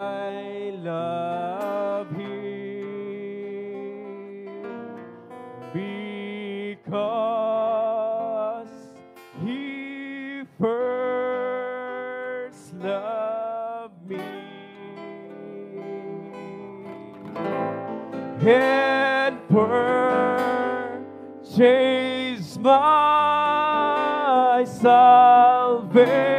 I love Him because He first loved me and purchased my salvation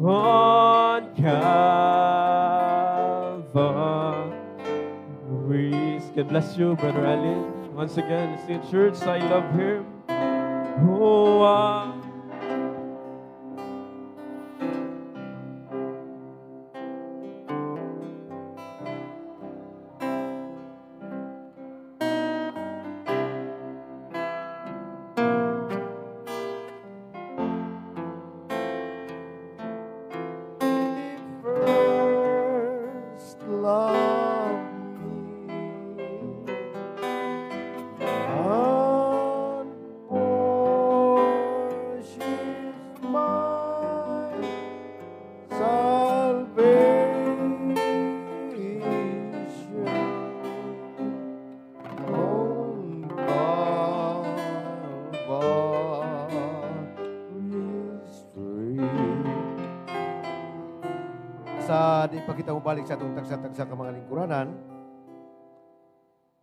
on Calvary. God bless you, Brother Allen. Once again, it's in church. I love Him. Oh, first love me and purchased my salvation on Calvary's tree. Sa di pa kita mubalik sa itong tagsa-tagsa ka mga lingkuranan,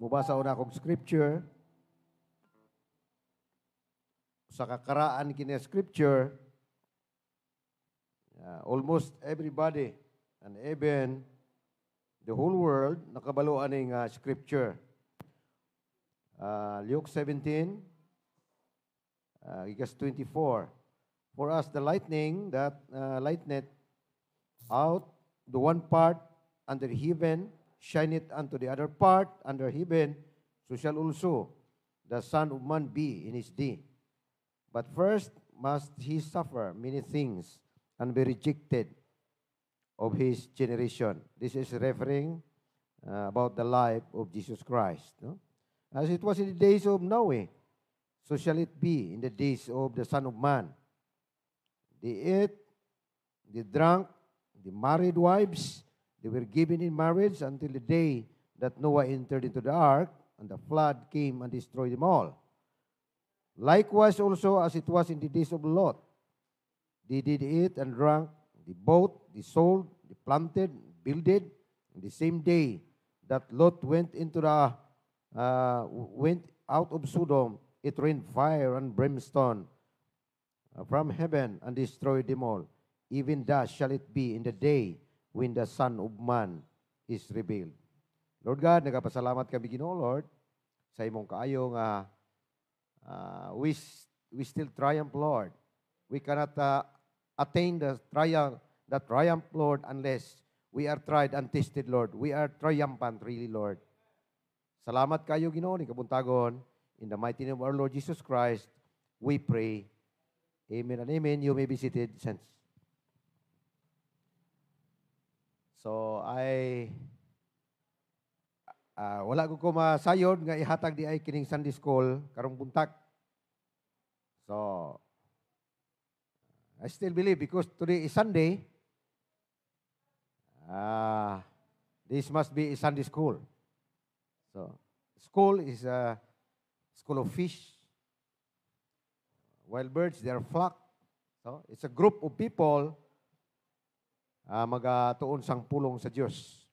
mubasa una akong scripture, sa kakaraan kini scripture, almost everybody and even the whole world nakabaluan ng scripture. Luke 17, verse 24. For us the lightning that lighteneth out the one part under heaven, shineth unto the other part under heaven, so shall also the Son of Man be in his day. But first must he suffer many things and be rejected of his generation. This is referring about the life of Jesus Christ. No? As it was in the days of Noah, so shall it be in the days of the Son of Man. They ate, they drank, the married wives, they were given in marriage until the day that Noah entered into the ark, and the flood came and destroyed them all. Likewise also as it was in the days of Lot. They did eat and drank, they bought, they sold, they planted, builded. In the same day that Lot went out of Sodom, it rained fire and brimstone from heaven and destroyed them all. Even thus shall it be in the day when the Son of Man is revealed. Lord God, nagapasalamat kami Ginoo Lord sa imong kaayo nga we still triumph, Lord. We cannot attain the triumph, Lord, unless we are tried and tested, Lord. We are triumphant, really, Lord. Salamat kayo Ginoo ni kabuntagon. In the mighty name of our Lord Jesus Christ, we pray. Amen and amen. You may be seated, saints. So, wala ko masayod nga ihatag di ay kining Sunday School karong buntag. So, I still believe because today is Sunday, this must be a Sunday School. So, school is a school of fish. Wild birds, they are flock. So, it's a group of people magatuon sang pulong sa Diyos.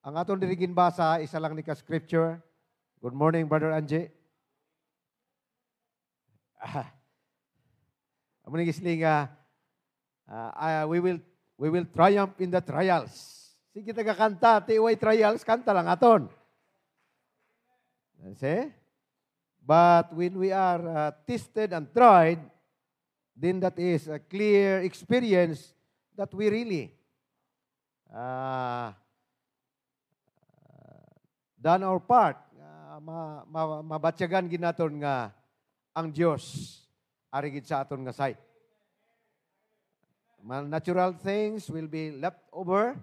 Ang aton diri ginbasa isa lang ni ka scripture. Good morning, Brother Anje. Amo ni gisling we will triumph in the trials. Sige taga kanta, tiway trials, kanta lang aton. See? But when we are tested and tried, then that is a clear experience that we really done our part. Mabatyagan ginaton nga ang Dios ari gid sa aton nga side. Natural things will be left over.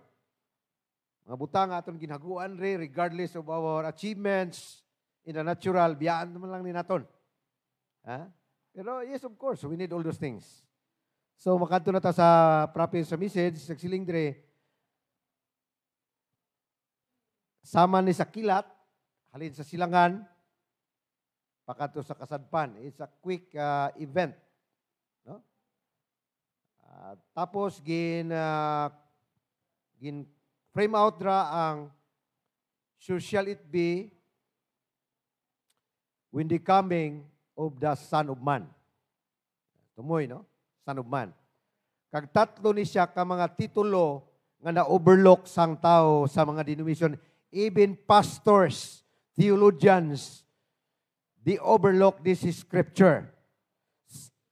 Mga butang aton ginaguan regardless of our achievements in the natural, biyaan naman lang ni naton. Pero yes, of course, we need all those things. So makadto na ta sa prophet sa message sa silindre. Sama ni sa kilat, halin sa silangan, pakadto sa kasadpan. It's a quick event. No? Tapos gin frame out ra ang "So shall it be when the coming of the Son of Man." Tumoy, no? Son of Man. Kag tatlo ni siya ka mga titulo nga na-overlook sang tao sa mga denomination. Even pastors, theologians, they overlook this scripture.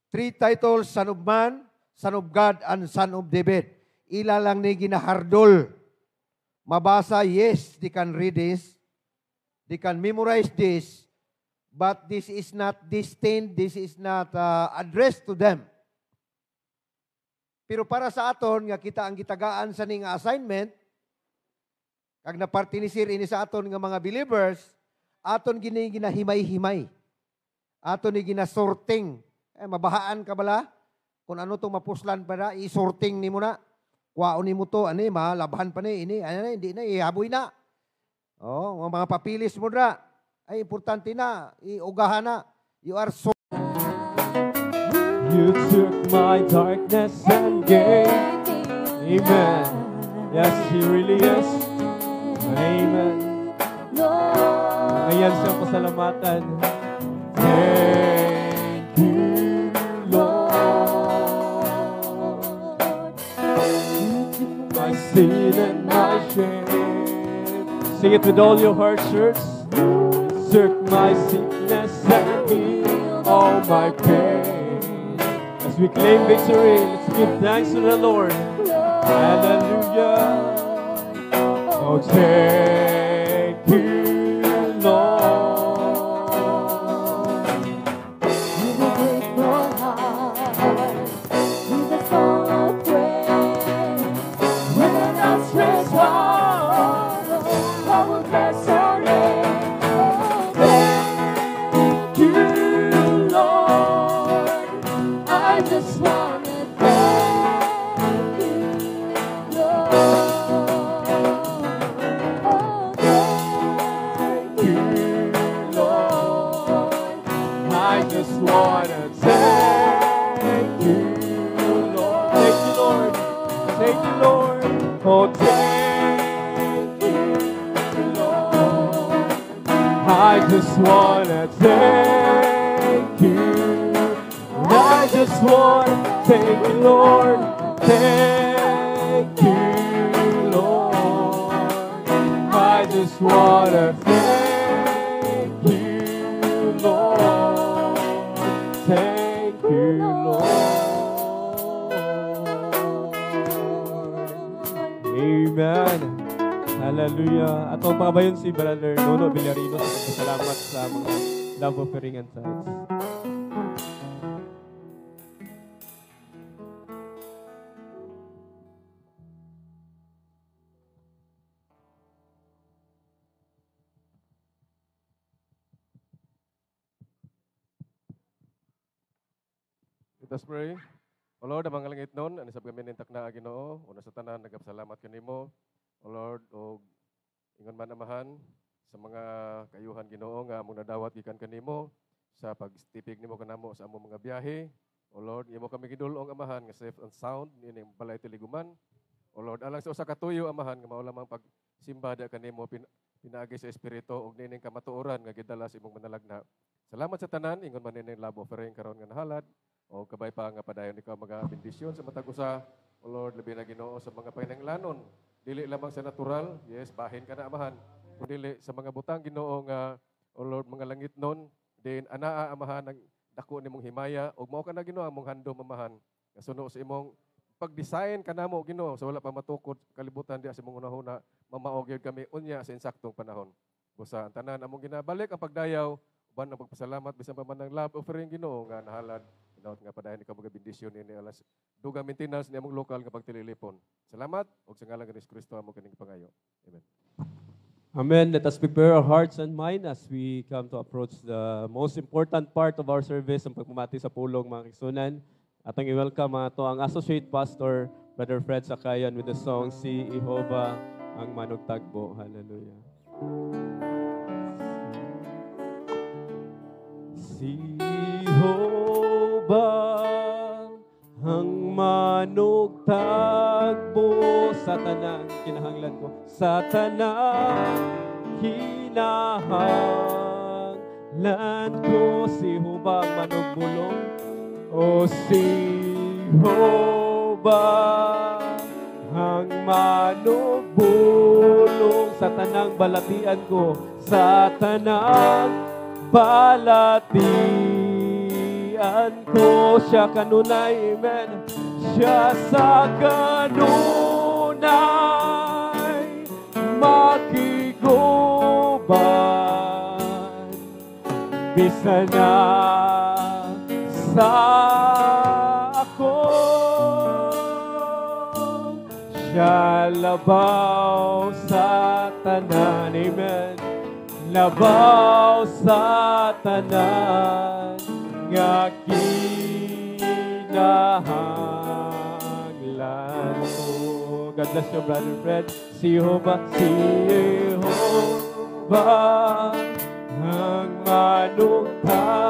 3 titles: Son of Man, Son of God, and Son of David. Ila lang ni ginahardol. Mabasa, yes, they can read this. They can memorize this. But this is not destined, this is not addressed to them. Pero para sa aton, nga kita ang gitagaan sa ning assignment, kag napartinisir ini sa aton nga mga believers, aton ginahimay-himay. Aton ni ginasorting. Mabahaan ka bala? Kung ano itong mapuslan pa na, isorting ni mo na. Kwaon ni mo to, malabhan pa ni, hindi na, ihaboy na. Oh, mga papilis mo na. Ay, importante na, iugahan na. You are so... You took my darkness and gave. Amen. Yes, He really is. Amen. Ayan siyang pasalamatan. Thank you, Lord. My sin and my shame. Sing it with all your heart, church. Took my sickness and healed all my pain. As we claim victory, let's give thanks to the Lord. Hallelujah. Oh, thank you, Lord. With a grateful heart, with a song of praise, with an outstretched arm, I will bless your name. Oh, thank you, Lord. I just want to thank you, Lord. Oh, thank you, Lord. I just want to thank you, Lord. Thank you, Lord. Thank you, Lord. Oh, thank you, Lord. I just want to thank you. I just want to thank you, Lord. Thank you, Lord. I just want to thank you, Lord. Thank you, Lord. Amen. Hallelujah. Atong pabayon si Brother Nono Villarino sa pagpasalamat sa mga love offering and tithes. Let us pray. O Lord, ang mga langit nun, anisab kami nintak na Ginoo, una sa tanan, nagapasalamat kanimo. O Lord, o ingon man amahan, sa mga kayuhan Ginoo nga among nadawat gikan kanimo, sa pagtipig nimo kanamo sa among mga biyahe. O Lord, imo kami gidulong amahan nga safe and sound, nining balay tiliguman. O Lord, alang sa usa ka tuyo amahan, nga mao lamang pagsimba da kanimo, pinaagi sa Espiritu, og nining kamatuoran nga gidala sa imong manalagna. Salamat sa tanan, ingon man nining love offering karon nga nahalad. O kabay pa nga padayon ikaw mga bendisyon sa matag usa. O Lord, labi na Ginoo sa mga pananglanon. Dili lamang sa natural, yes, bahin ka na amahan. Kundi sa mga butang Ginoo nga, O Lord, mga langit nun, din anaa amahan ang dako nimong himaya, ug mao ka na Ginoo among handom amahan. Kasuno sa imong pag-design kanamo Ginoo, sa wala pa matukod kalibutan di sa imong unahuna, mamaog gyud kami unya sa insaktong panahon. Busa ang tanan among ginabalik ang pagdayaw, uban ang pagpasalamat bisan pa man ng love offering Ginoo nga nahalad. Daot nga padayon ikaw mga bendisyon ini alas dugang maintenance ni among lokal nga pagtililipon. Salamat ug sa ngalan ni Kristo amo kining pangayo. Amen. Amen. Let us prepare our hearts and mind as we come to approach the most important part of our service, ang pagmamati sa pulong mga kisunan. Atong i-welcome ato ang Associate Pastor, Brother Fred Sakayan with the song, Si Jehovah ang Manugtagbo. Hallelujah. Si Jehovah ang manugtagbo sa tanang kinahanglan ko, sa tanang kinahanglan ko, si Jehovah ang manugbulong. O si Jehovah ang manugbulong sa tanang balatian ko, sa tanang balatian ko, siya kanunay, amen. Siya sa kanunay makiguban, bisa na sa ako. Siya labaw sa tanan, amen. Labaw sa tanan nga kinahanglan ko. God bless you, Brother Fred. Si Jehovah ang manugtagbo.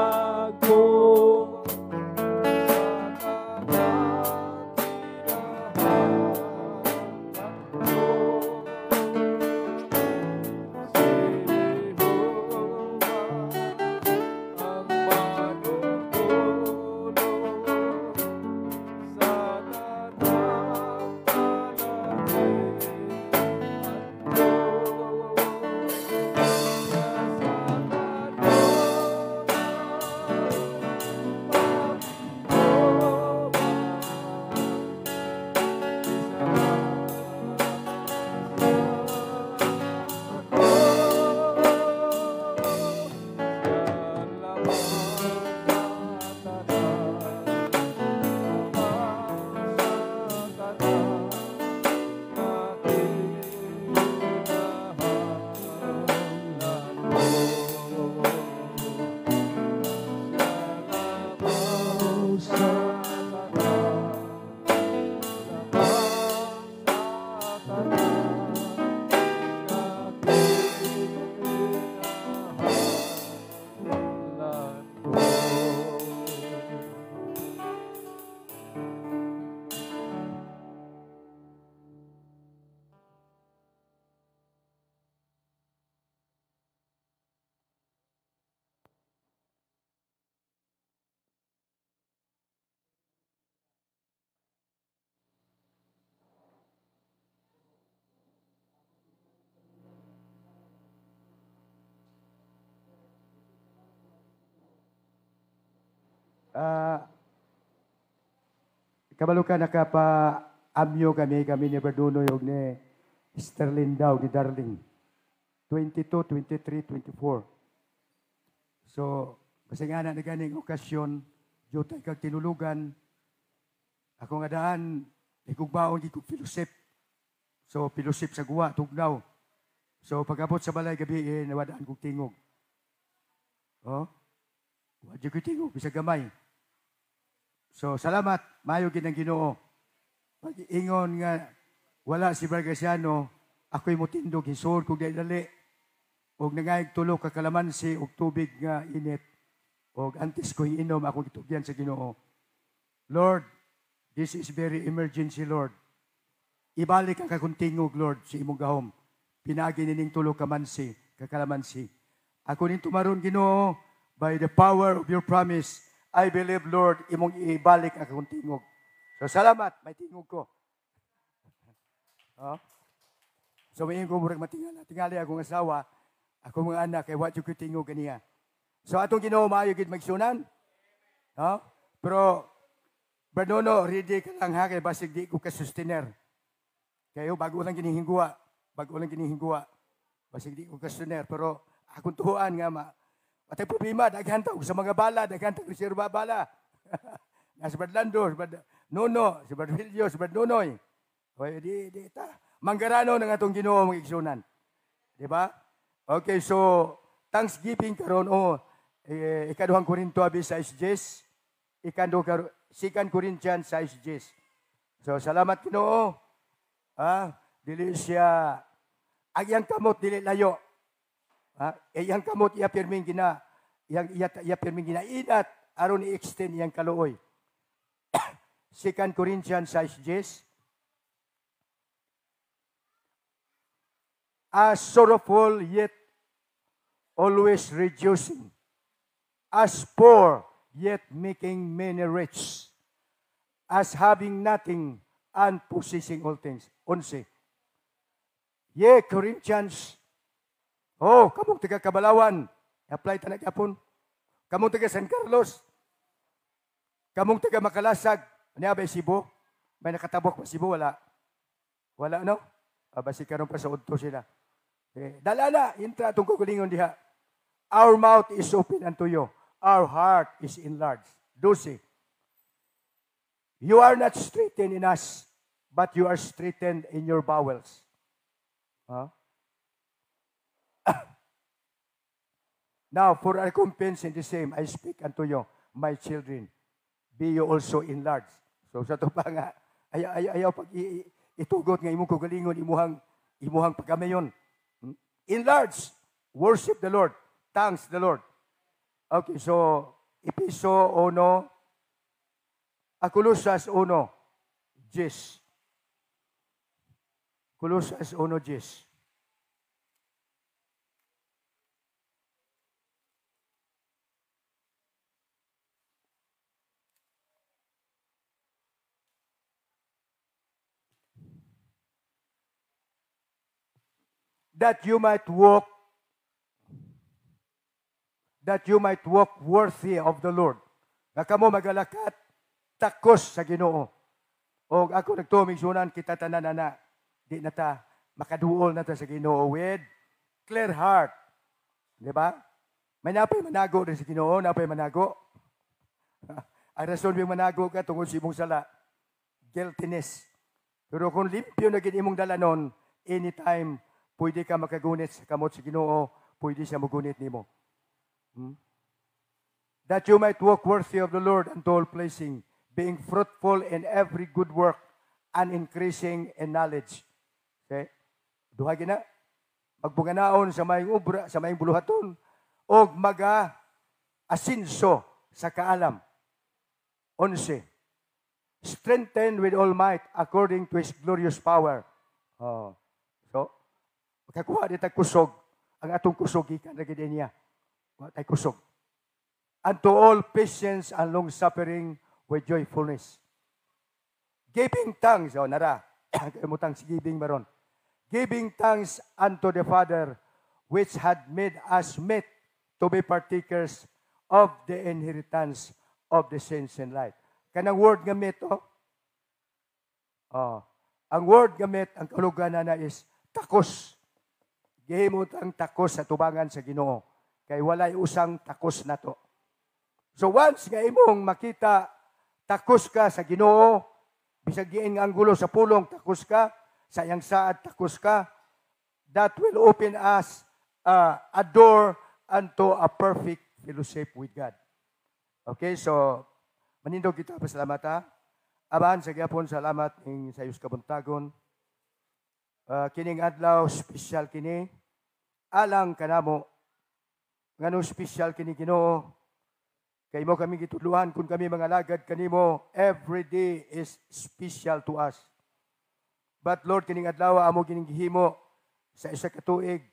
Kabalo ka nakapa-amyo kami ni Berdunoy og ni Sterling daw, ni Darling. 22, 23, 24. So, kasi nga na ganing okasyon, jutay kag tinulugan, ako nga daan, ikugbaon gikog fellowship. So, fellowship sa guwa, tugnaw. So, pagabot sa balay gabi, nawadaan kog tingog. Oh? Wadyo ko tingog, bisa gamay. So, salamat, mayo ginang Ginoo. Pag-ingon nga, wala si Bargasiano, ako'y mutindog, hisod kong dali. Og nangayag tulo ka kalamansi, og tubig nga init. Og antes ko iinom, akong itugyan sa Ginoo. Lord, this is very emergency, Lord. Ibalik ang kakuntingog, Lord, sa imong gahom. Pinagi nining tulo kamansi, kakalamansi. Ako nin tumaron, Ginoo, by the power of your promise, I believe, Lord, imong ibalik ang kakuntingog. So, salamat, may tingog ko. Oh? So, may ko murag matingala. Tingali akong asawa, akong mga anak, kay what you could tingog ganiya. So, atong Ginoo maayo gid magsunan. Oh? Pero, Bernono, ready ka lang ha, kay basig di ko ka-sustainer. Kayo, bago lang ginihingguwa. Basig di ko ka-sustainer. Pero, akong tuhuan nga, matay problema, daghan tawag sa mga bala, daghan tawag reserva bala. Nasa Badlando, Nono, si Badvilio, si Badnonoy. O, di ta. Manggarano ng atong Ginoo mga igsunan. Di ba? Okay, so, Thanksgiving karon ikaduhang Korinto abi sa SJS, ikando 2 Corinthians 6:10. So salamat Ginoo. Dili siya ang iyang kamot dili layo. Iyang kamot iya pirming gina iya pirming ginainat aron i-extend iyang kaluoy. 2 Corinthians 6:10. As sorrowful yet always rejoicing, as poor yet making many rich, as having nothing and possessing all things. 11. Corinthians. Kamong taga Kabalawan. Apply ta na gyapon. Kamong taga San Carlos. Kamong taga Makalasag. Niya ba Cebu? May nakatabok pa Cebu? Wala. Wala, no? Basi karon pa sa udto sila. Dalala, intra itong kukulingon diha. Our mouth is open unto you. Our heart is enlarged. 12. You are not straightened in us, but you are straightened in your bowels. Now, for a recompense in the same, I speak unto you, my children, be you also enlarged. So, sa ito pa nga, ayaw pag itugot nga imong kugalingon, imuhang pagkamayon. Enlarge, worship the Lord, thanks the Lord. Okay, so, Episo 1, Colosas 1, 10. Colosas 1, 10. That you might walk worthy of the Lord. Nga kamo magalakat takos sa Ginoo. O ako nagtuming sunan kita tanan na di na ta makaduol na ta sa Ginoo with clear heart. Di ba? May napay manago rin sa Ginoo, napay manago. Ang rason yung manago ka tungod sa imong sala, guiltiness. Pero kung limpyo na imong dalanon, anytime pwede ka makagunit sa kamot sa Ginoo, pwede siya magunit nimo. That you might walk worthy of the Lord unto all pleasing, being fruitful in every good work and increasing in knowledge. Okay? Duha gina, magbunganaon sa mayong ubra, sa mayong buluhaton, o asinso sa kaalam. 11. Strengthened with all might according to His glorious power. So, makakuha di kusog, ang atong kusog ikan na gid niya. Tay kusog. And to all patience and long-suffering with joyfulness. Giving thanks, nara, kamutang si giving maron. Giving thanks unto the Father, which had made us meet to be partakers of the inheritance of the saints in light. Kanang word nga meet, ang word nga meet, ang kalugan na is takos. Gihimot ang takos sa tubangan sa Ginoo. Kay walay usang takos na to. So once nga imong makita, takos ka sa Ginoo, bisag diin nga anggulo sa pulong, takos ka, sa iyang saad, takos ka, that will open us a door unto a perfect fellowship with God. Okay, so, manindog kita, pasalamat ha. Aban, sa gyapon, salamat ng sayos kabuntagon. Kining adlaw, special kini, alang kanamo, ngano special kini Ginoo, kay mo kami gitudluhan kung kami mga lagad kanimo, every day is special to us. But Lord, kining adlaw amo kining gihimo sa isa ka tuig,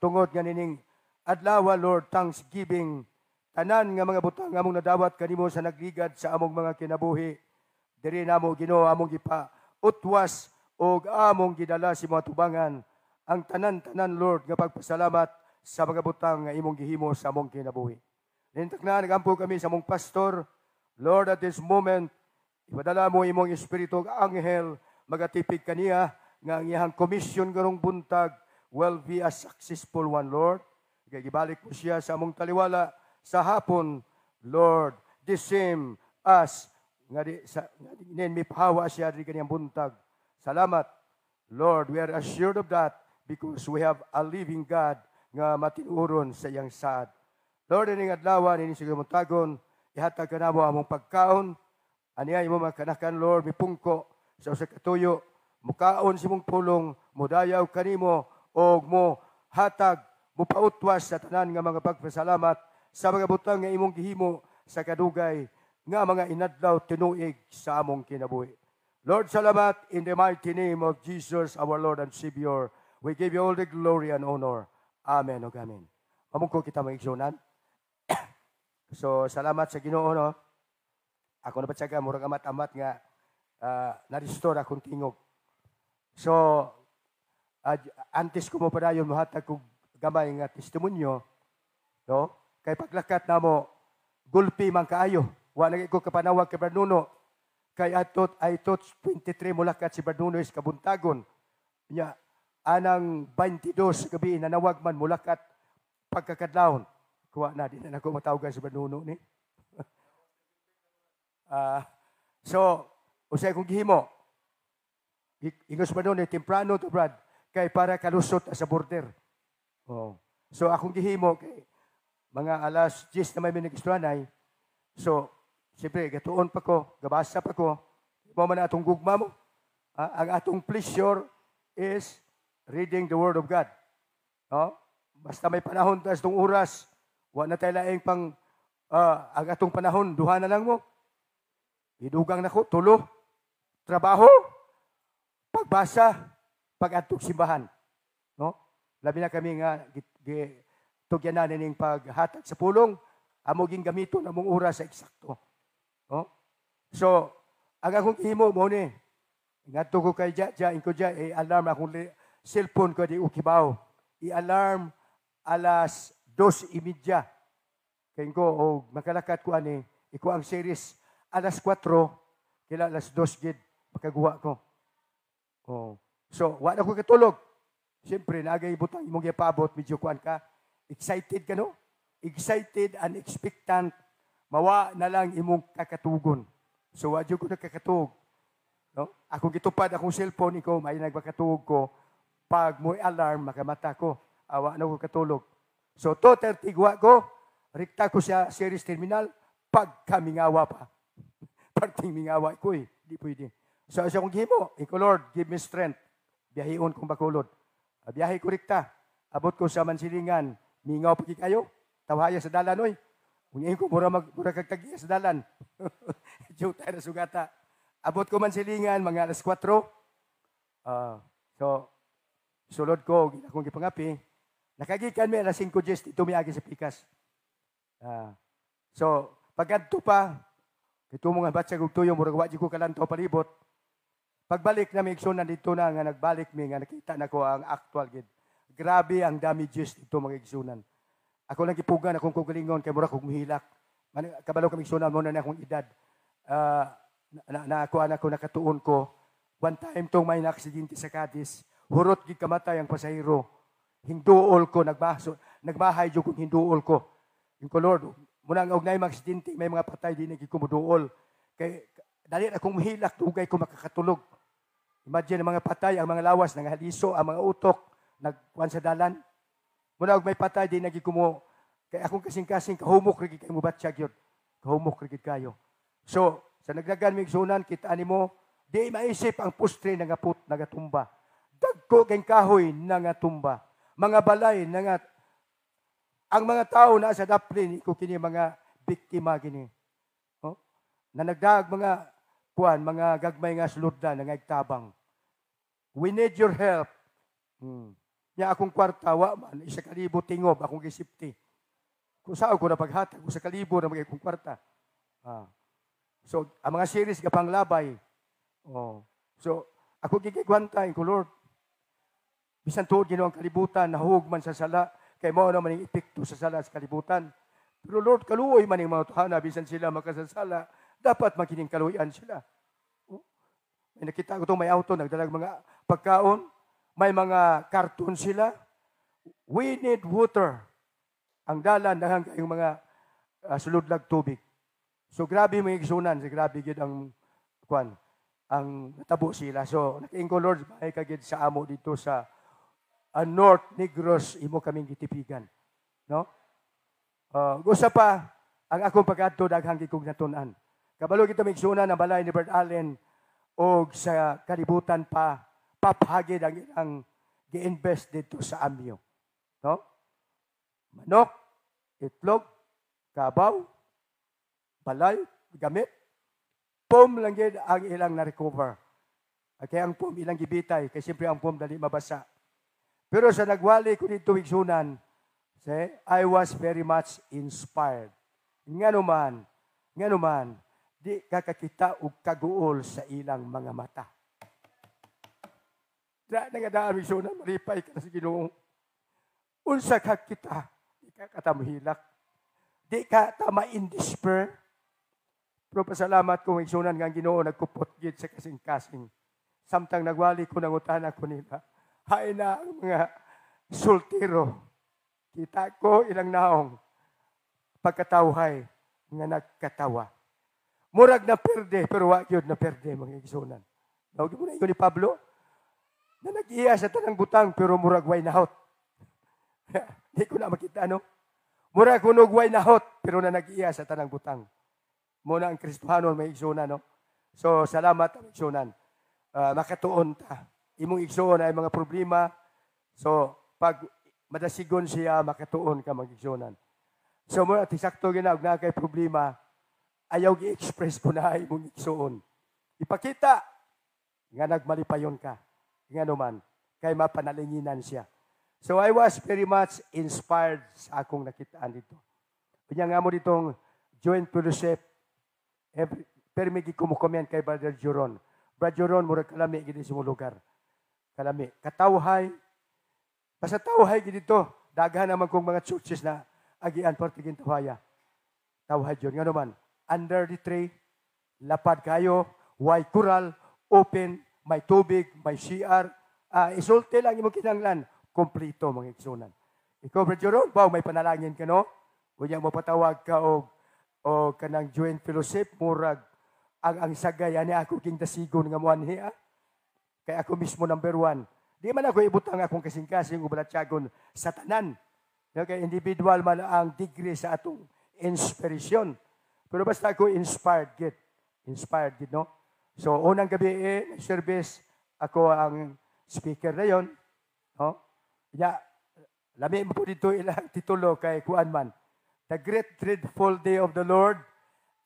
tungod nga nining adlaw, Lord, thanksgiving, tanan nga mga butang among nadawat kanimo sa nagligad sa among mga kinabuhi. Diri namo Ginoo among gipa utwas og among gidala si mga tubangan ang tanan-tanan, Lord, nga pagpasalamat sa mga butang nga imong gihimo sa among kinabuhi. Nintak na, nagampo kami sa mong pastor. Lord, at this moment, ipadala mo imong espiritu anghel, magatipig kaniya, nga ang iyang komisyon garong buntag will be a successful one, Lord. Gibalik mo siya sa among taliwala sa hapon, Lord, the same as nga may pahawa siya di kaniyang buntag. Salamat, Lord, we are assured of that because we have a living God nga matinuron sa iyang saad. Lord, ining adlaw, ining sige muntagon, ihatag ka na mo among pagkaon, Aniya imo makanakan Lord mipungko sa usa ka tuyo, mukaon si mong pulong, mudayaw kanimo og mo hatag mupautwas sa tanan nga mga pagpasalamat sa mga butang nga imong gihimo sa kadugay nga mga inadlaw tinuig sa among kinabuhi. Lord, salamat in the mighty name of Jesus, our Lord and Savior. We give you all the glory and honor. Amen o amen. Mamungko kita maigsunan. So, salamat sa Ginoo, no? Ako na patsaga, murag amat-amat nga na-restore akong tingog. So, antes ko mo pa dayon mahatag kong gamay nga testimonyo, no? Kay paglakat na mo, gulpi man kaayo. Wala ko kapanawag kay Bernuno. Kay atot 23 mulakat si Bernuno is kabuntagon. Nya, anang 22 gabi nanawag man mulakat pagkakadlawon. Kuha na, di na ako matawagan si Bernuno ni. So, usay kong gihimo. Ingos ba doon, temprano to Brad, kay para kalusot sa border. Oh. So, akong gihimo, kay mga alas 10 na may minagistuanay. So, siyempre, gatuon pa ko, gabasa pa ko, mo man atong gugma mo. Ang atong pleasure is reading the Word of God. Oh? Basta may panahon, tas itong oras, wala na tayo laing pang, ang atong panahon, duha na lang mo. Idugang na ko, tulo, trabaho, pagbasa, pag-atog simbahan. No? Labi na kami nga, tugyanan ning paghatag sa pulong, amoging gamito na mong oras sa eksakto. No? So, ang akong himo mo ni, ingato ko kay Jaja, i-alarm akong cellphone ko di ukibaw. I-alarm alas 2:30. Kaya ko, makalakat ko ani, iko ang series, alas 4, kila alas 2 gid makagawa ko. Oh. So, wala ko katulog. Siyempre, nagay butang imong gipabot, medyo kuan ka. Excited ka, no? Excited and expectant. Mawa na lang imong kakatugon. So, wadyo ko nakakatug. No? Akong gitupad akong cellphone, ikaw, may nagbakatug ko. Pag mo'y alarm, makamata ko. Awa na ko katulog. So, 2:30 guwa ko. Rikta ko sa series terminal. Pagkamingawa pa. Parting mingawa ko eh. Di pwede. So, sa akong gihimo, ikaw Lord, give me strength. Biyahion kong bakulod. Biyahe ko rikta. Abot ko sa Mansilingan. Mingaw pagi kayo. Tawhaya sa dalan, oy. Unyain ko, mura kagtagiya sa dalan. Diyo tayo na sugata. Abot ko Mansilingan, mga alas 4. So, sulod ko, akong gipangapi. Nakagikan mi alas 5:10, ito miagi sa pikas. So, pagkadto pa, ito mga batsa kong tuyo, murag wajib ko kalanto palibot. Pagbalik na may igsunan dito na, nga nagbalik mi, nga nakita na ko ang actual gid. Grabe ang damages dito mga igsunan. Ako lang kipugan, akong kugalingon, kay murag kong muhilak. Kabalo kami igsunan mo na akong edad. Ako nakatuon ko. One time tong may na-aksidente sa Cadiz, hurot gid kamatay ang pasahero. Hinduol ko, nagbahay jud kong hinduol ko. Yung ko, Lord, muna ang ugnay mag-aksidente, may mga patay din nagkikumuduol. Kay dali akong mahilak, tugay ko makakatulog. Imagine ang mga patay, ang mga lawas, nanghaliso, ang mga utok, nagkuhan sa dalan. Muna og may patay din nagkikumo. Kay akong kasing-kasing, kahumok rigid kayo mo batsyag yun. Kahumok rigid kayo. So, sa naglagan mig sunan, kita mo, di maisip ang pustre nga put, nagatumba. Dagko keng kahoy, nangatumba. Mga balay, ang mga tao na sa daplin, iko kini mga biktima gini. Oh? Na nagdag mga mga gagmay nga suludlan, nga igtabang. We need your help. Nya akong kwarta, man, 1,000 tingob, akong gisipti. Kung saan ko na paghatag, 1,000 na magiging kwarta. So, ang mga series kapang labay. Oh. So, ako gigigwantayin ko, Lord. Bisan tuod ginoong kalibutan, nahug man sa sala, kay mao naman yung epekto sa sala sa kalibutan. Pero Lord, kaluoy man yung mga tuhana, bisan sila makasasala, dapat makining kaluoyan sila. Oh. May nakita ko itong may auto, nagdalag mga pagkaon, may mga karton sila. We need water. Ang dalan, nahang yung mga suludlag tubig. So, grabe mga igsunan, grabe gid ang natabo sila. So, nakiing ko, Lord, may kagid sa amo dito sa North Negros, imo kaming gitipigan. No? Gusto pa, ang akong pagkadto, daghang gikong natunan. Kabalo kita migsuna na balay ni Bert Allen o sa kalibutan pa papahagid ang gi-invest dito sa amyo. No? Manok, itlog, kabaw, balay, gamit, pom lang yun ang ilang na-recover. Kaya ang pom ilang gibitay, kasi siyempre ang pom dali mabasa. Pero sa nagwali ko dito igsunan, I was very much inspired. Nga naman, di kakakita og kaguol sa ilang mga mata. Nangadaan igsunan, maripay ka na sa Ginoo. Unsa ka kita, di ka katamhilak. Di ka tama in despair. Pero pasalamat ko igsunan nga Ginoo nagkupot gid sa kasing-kasing. Samtang nagwali ko nangutan ako nila. Hay na ang mga sultiro. Kita ko ilang naong pagkatawhay nga nagkatawa. Murag na perde, pero wag yun na perde mga igsunan. Nawag mo na yun ni Pablo, na nag-iya sa tanang butang, pero murag way nahot. Hindi ko na makita, no? Murag kunog way nahot, pero na nag-iya sa tanang butang. Muna ang Kristohanon may igsunan, no? So, salamat ang igsunan. Makatuon ta. Imong igsuon ay mga problema. So, pag madasigon siya, makatuon ka mag-igsunan. So, muna, tisakto ginag na kay problema, ayaw gi-express ko na imong igsuon. Ipakita nga nagmalipayon ka. Nga naman, kay mapanalinginan siya. So, I was very much inspired sa akong nakitaan dito. Kanya nga mo ditong joint fellowship, pero may kumukomment kay Brother Joron. Brother Joron, murag kalami gini sa lugar. Kalami. Katawhay. Basta tawhay dito. Daghan naman kong mga churches na agian partigin tawhaya. Tawhay yun. Nga naman, under the tree, lapad kayo, white coral, open, may tubig, may CR. Isulti lang yung kinanglan. Kompleto mga igsunan. Ikaw, Brother Joron, may panalangin ka, no? Kung mo patawag ka o kanang joint fellowship, murag ang sagay, ani ako king dasigon nga muan hiya. Kaya ako mismo number 1. Di man ako ibutang akong kasing-kasing ubalatyagon sa tanan. Kaya individual man ang degree sa atong inspiration. Pero basta ako inspired gid. Inspired gid, no? So, unang gabi service, ako ang speaker na yon. No? Lami mo po dito ilang titulo kay kuan man. The great dreadful day of the Lord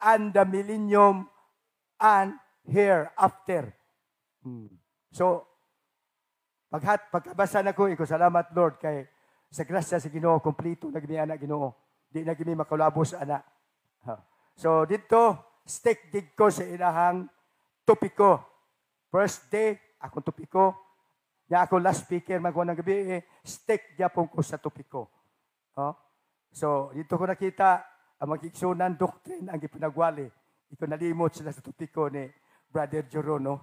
and the millennium and hereafter. So, pagkabasa na ko, salamat Lord kay sa grasya sa Ginoo, kompleto na gimi anak Ginoo. Di na gimi makalabos anak. So, dito, stick dig ko sa ilahang topiko. First day, akong topiko. Ya ako last speaker, magkuhan ng gabi, stick yapon ko sa topiko. So, dito ko nakita, ang magkiksunan doctrine ang ipinagwali. Ito nalimot sila sa topiko ni Brother Jorono.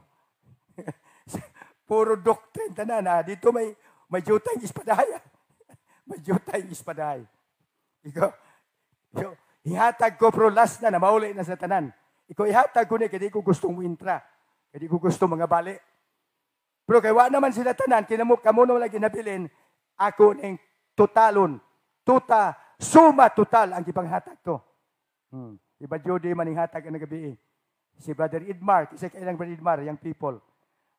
Puro doctrine tanan. Dito may jutay ispadahay. May jutay ispadahay. Ikaw, ihatag ko pro last na mauli na sa tanan. Ikaw ihatag ko ni, kaya di ko gustong wintra. Kaya di ko gusto mga bali. Pero kaya wa naman sila tanan, kamo naman lagi nabilin, ako ng totalon. Suma total ang ipanghatag to. Iba Jody maning hatag ang gabi. Si Brother Idmar, kasi kailang Brother Idmar, young people.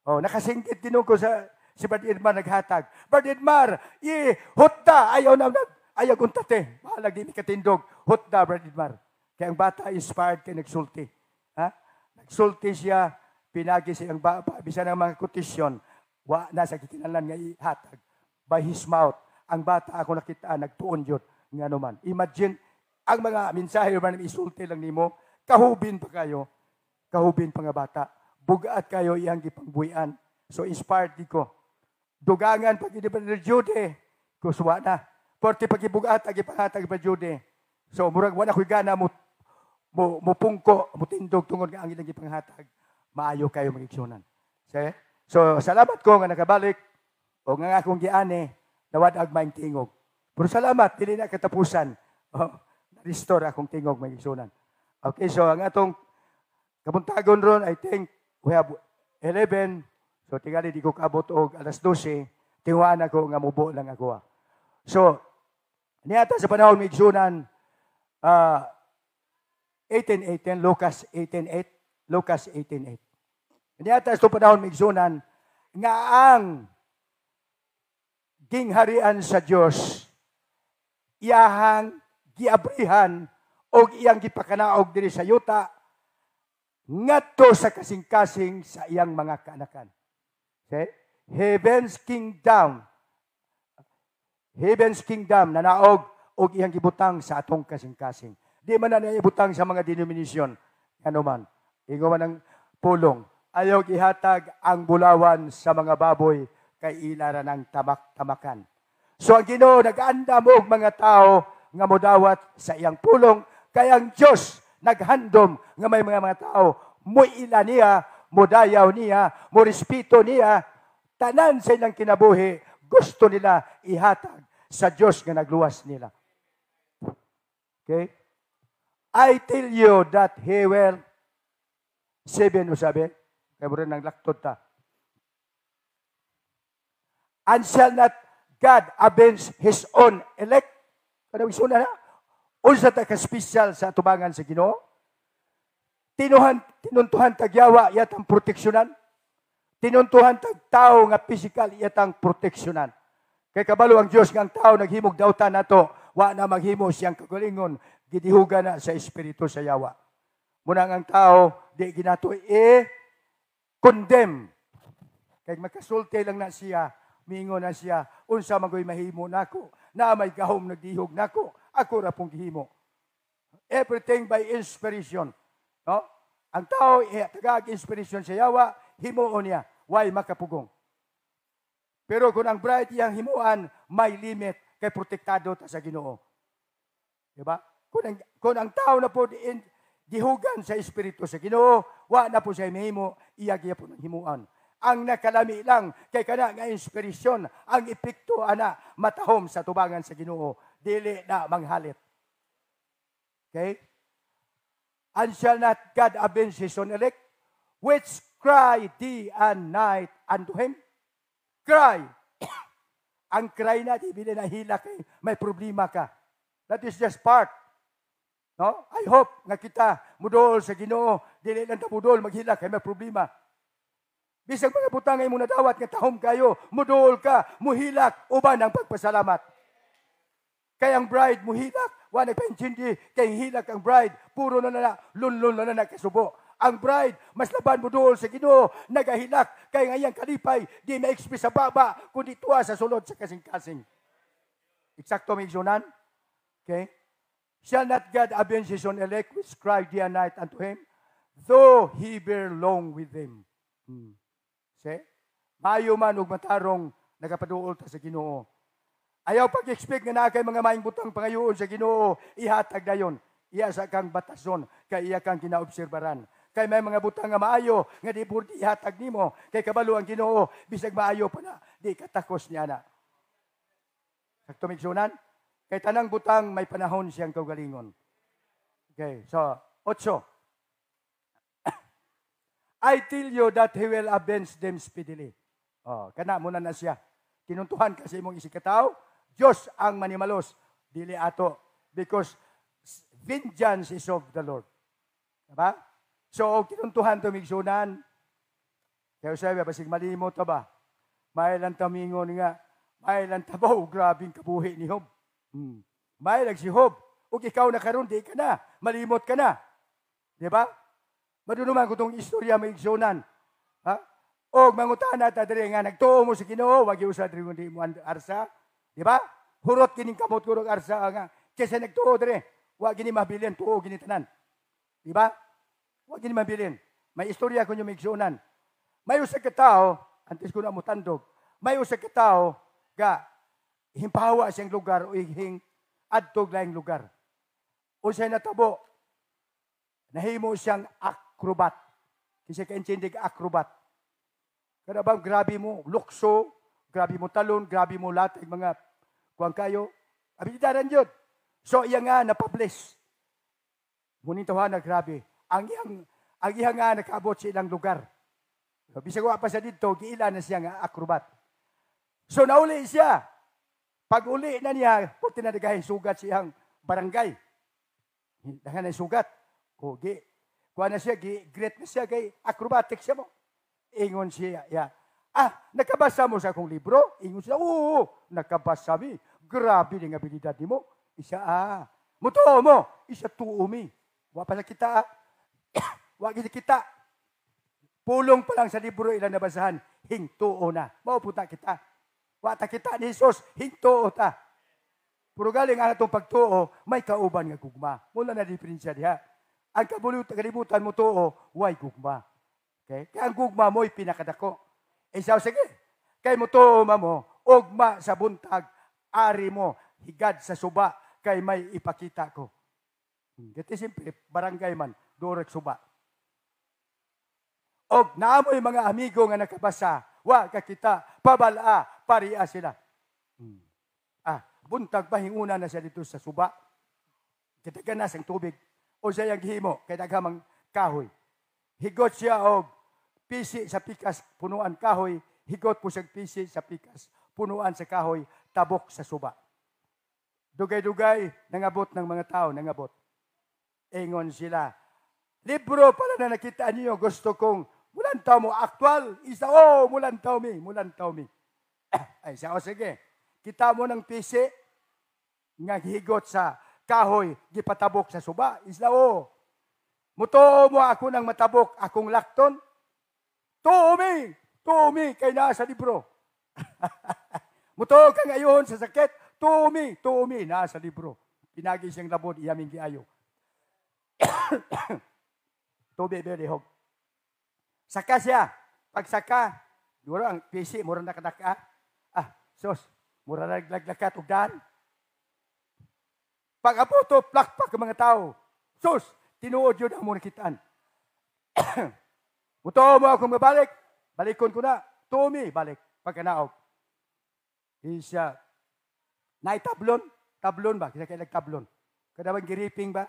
Nakasingkit din ko si Brother Idmar naghatag. Brother Idmar, hutta, ayaw kong tate. Mahalag di katindog. Hutta, Brother Idmar. Kaya ang bata inspired kay nagsulti. Nagsulti siya, pinagi siyang baba, bisa ng mga kotisyon, nasa kikinalan nga ihatag. By his mouth, ang bata ako nakita, nagtuon yun. Nga naman. Imagine, ang mga mensahe man isulti lang nimo, kahubin pa kayo. Kahubin pa nga bata. Bugaat kayo iyang gipangbuyan. So inspired di ko. Dugangan pag hindi pa na Jude, kuswa na. Porti pag ibugaat, agipanghatag pa Jude. So murag wala ko'y gana mo pungko, mo tindog tungod nga ang ilang gipanghatag. Maayo kayo mag-igsunan. So salamat ko nga nakabalik o nga akong giani, nawadag maing tingog. Pero salamat, dili na katapusan. Restore akong tingog may igsunan. Okay, so ang atong kabuntagon ron, I think we have 11. So tingali di ko kaabot og alas 12. Tinguan ako nga mubo lang ako. So, niyata sa panahon may igsunan, 18:18, Lucas 18:8, Lucas 18:8. Niyata ito panahon migsunan nga ang gingharian sa Dios iyahang giabrihan o iyang gipakanaog diri sa yuta ngadto sa kasing-kasing sa iyang mga kaanakan. Okay? Heaven's kingdom nanaog og iyang gibutang sa atong kasing-kasing. Di man na ibutang sa mga denominasyon. Ano man. Ingo man ang pulong. Ayaw ihatag ang bulawan sa mga baboy kay ilara ng tamak-tamakan. So ang Ginoo nag-andam og mga tao nga modawat sa iyang pulong kay ang Dios naghandom nga may mga tao mo ila niya, mo dayaw niya, mo respeto niya, tanan sa ilang kinabuhi gusto nila ihatag sa Dios nga nagluwas nila. Okay? I tell you that he will 7 usabi kay mo rin ng laktod ta. And shall not God avenge His own elect? Kada isuna na? Unsa ta ka special sa atubangan sa Ginoo? Tinuntuhan tagyawa yatang proteksyonan. Tinuntuhan tag tao nga physical yatang proteksyonan. Kay kabalo ang Dios nga ang tao naghimog dawtan nato, wa na maghimo siyang kagalingon, gidihuga na sa espiritu sa yawa. Muna ang tao di ginato condemn. Kay makasulti lang na siya, mingo na siya, unsa man goy mahimo nako, na may gahom nagdihog nako, ako ra pong gihimo. Everything by inspiration. No? Ang tao tagag inspiration sa yawa, himuon niya, why makapugong. Pero kung ang bride iyang himuan, may limit kay protektado ta sa Ginoo. Diba? Kung ang tao na po gihugan sa espiritu sa Ginoo, wa na po siya mahimo, iya giya po ng himuan. Ang nakalami lang kay kana nga inspirasyon, ang epekto ana matahom sa tubangan sa Ginoo, dili na manghalit. Okay? And shall not God avenge His own elect, which cry day and night unto Him? Cry. Ang cry na, di bili na hila kay may problema ka. That is just part. No? I hope nga kita mudol sa Ginoo, dili lang ta mudol maghila kay may problema. Bisag mga butang ay muna dawat nga tahom kayo, mudol ka, muhilak uban ang pagpasalamat. Kay ang bride muhilak, wa nagpaintindi kay hilak ang bride, puro na lunlun na kasubo. Ang bride, mas laban mo doon sa Ginoo, nagahilak, kay ngayang kalipay, di ma-express sa baba, kundi tuwa sa sulod sa kasing-kasing. Eksakto may sunan? Okay? Shall not God avenge His own elect, which cry day and night unto Him, though He bear long with them? See? Mayo man og matarong nagapaduol ta sa Ginoo. Ayaw pag-expect nga na kay mga maing butang pangayoon sa Ginoo, ihatag dayon. Iya sa kang batason, kay iya kang kinaobserbaran. Kay may mga butang nga maayo, nga di purdi ihatag nimo, kay kabalo ang Ginoo, bisag maayo pa na, di katakos niya na. Sakto migsunan? Kay tanang butang, may panahon siyang kaugalingon. Okay, so, 8. I tell you that He will avenge them speedily. Oh, kana muna na siya. Tinuntuhan kasi mong isikataw, Diyos ang manimalos, dili ato. Because vengeance is of the Lord. Diba? So, kinuntuhan to migsunan. Kaya sabi, basig malimot ba? May lang tamingon nga, may lang tabaw, grabing kabuhi ni Job. May lang si Job. O ikaw na karon, di ka na. Malimot ka na. Diba? Madunuman ko itong istorya migsunan. Ha? O mangutan na tadiri nga, nagtuo mo sa Ginoo, wag yung sa diri kundi mo arsa. Diba? Hurot kining kamot kurog arsa nga. Kasi nagtuo diri, wag gini mabilin, tuo gini tanan. Diba? Wag gini mabilin. May istorya ko nyo migsunan. May usa ka tao, antes ko na mo tandog, may usa ka tao, ga, himpawa siyang lugar o ihing adtog laing lugar. O siya natabo, nahimo siyang acrobat. Kasi ka-intindi ka acrobat. Kada bang grabe mo lukso, grabe mo talon, grabe mo latag mga kuwang kayo. Abilidaran yun. So iya nga na-publish. Ngunit na grabe. Ang iyang nga nakaabot sa ilang lugar. So, bisag pa sa dito, giila na siya nga acrobat. So nauli siya. Pag uli na niya, puti na nagahin sugat siyang barangay. Dahan na sugat. O, kuha na siya, great na siya, kay acrobatic siya mo. Ingon siya, nakabasa mo sa akong libro? Ingon siya, oo, nakabasa mi. Grabe ng abilidad ni mo. Isa, mutuo mo. Isa, tuo mi. Wa pa na kita, wa kita. Pulong pa lang sa libro ilang nabasahan, hingtuo na. Maupunta kita. Wata kita ni Jesus, hingtuo ta. Puro galing ang atong pagtuo, may kauban nga gugma. Mula na diferensya diha. Ang kalibutan mo tuo, way gugma. Okay? Kaya ang gugma mo'y pinakadako. Isaw, sige. Kay mo tuo mo, ugma sa buntag, ari mo, higad sa suba, kay may ipakita ko. Gati simple, barangay man, durek suba. Og naamoy mga amigo nga nakabasa, wa kakita, pabala, paria sila. Buntag pahinguna na siya dito sa suba. Kitaganas ang tubig. O siya yung gihimo, kay dagamang kahoy. Higot siya og pisi sa pikas, punuan kahoy. Higot po siya pisi sa pikas, punuan sa kahoy, tabok sa suba. Dugay-dugay, nangabot ng mga tao, nangabot. Ingon sila, libro pala na nakita niyo, gusto kong mulantaw mo, actual, isa, mulantaw mi. Ay, siya, sige, kita mo ng pisi, nga higot sa kahoy, gipatabok sa suba, isla, mutuo mo ako ng matabok, akong lakton, tuo mi, kay nasa libro. Mutuo ka ngayon sa sakit, tuo mi, nasa libro. Pinagi siyang labod, iyaming giayo. Tobe belihog. Saka siya. Pagsaka, siguro ang PC, mura na kadaka. Sos, mura na naglaglakat og daan. Pag-apoto, plakpak ang mga tao. Sos, tinuod yun ang muna kitaan. Mutuo mo akong mabalik. Balikon ko na. Tumi, balik. Pagkanaog. Isa. Naitablon. Tablon ba? Kisa kailag tablon. Kadabang giriping ba?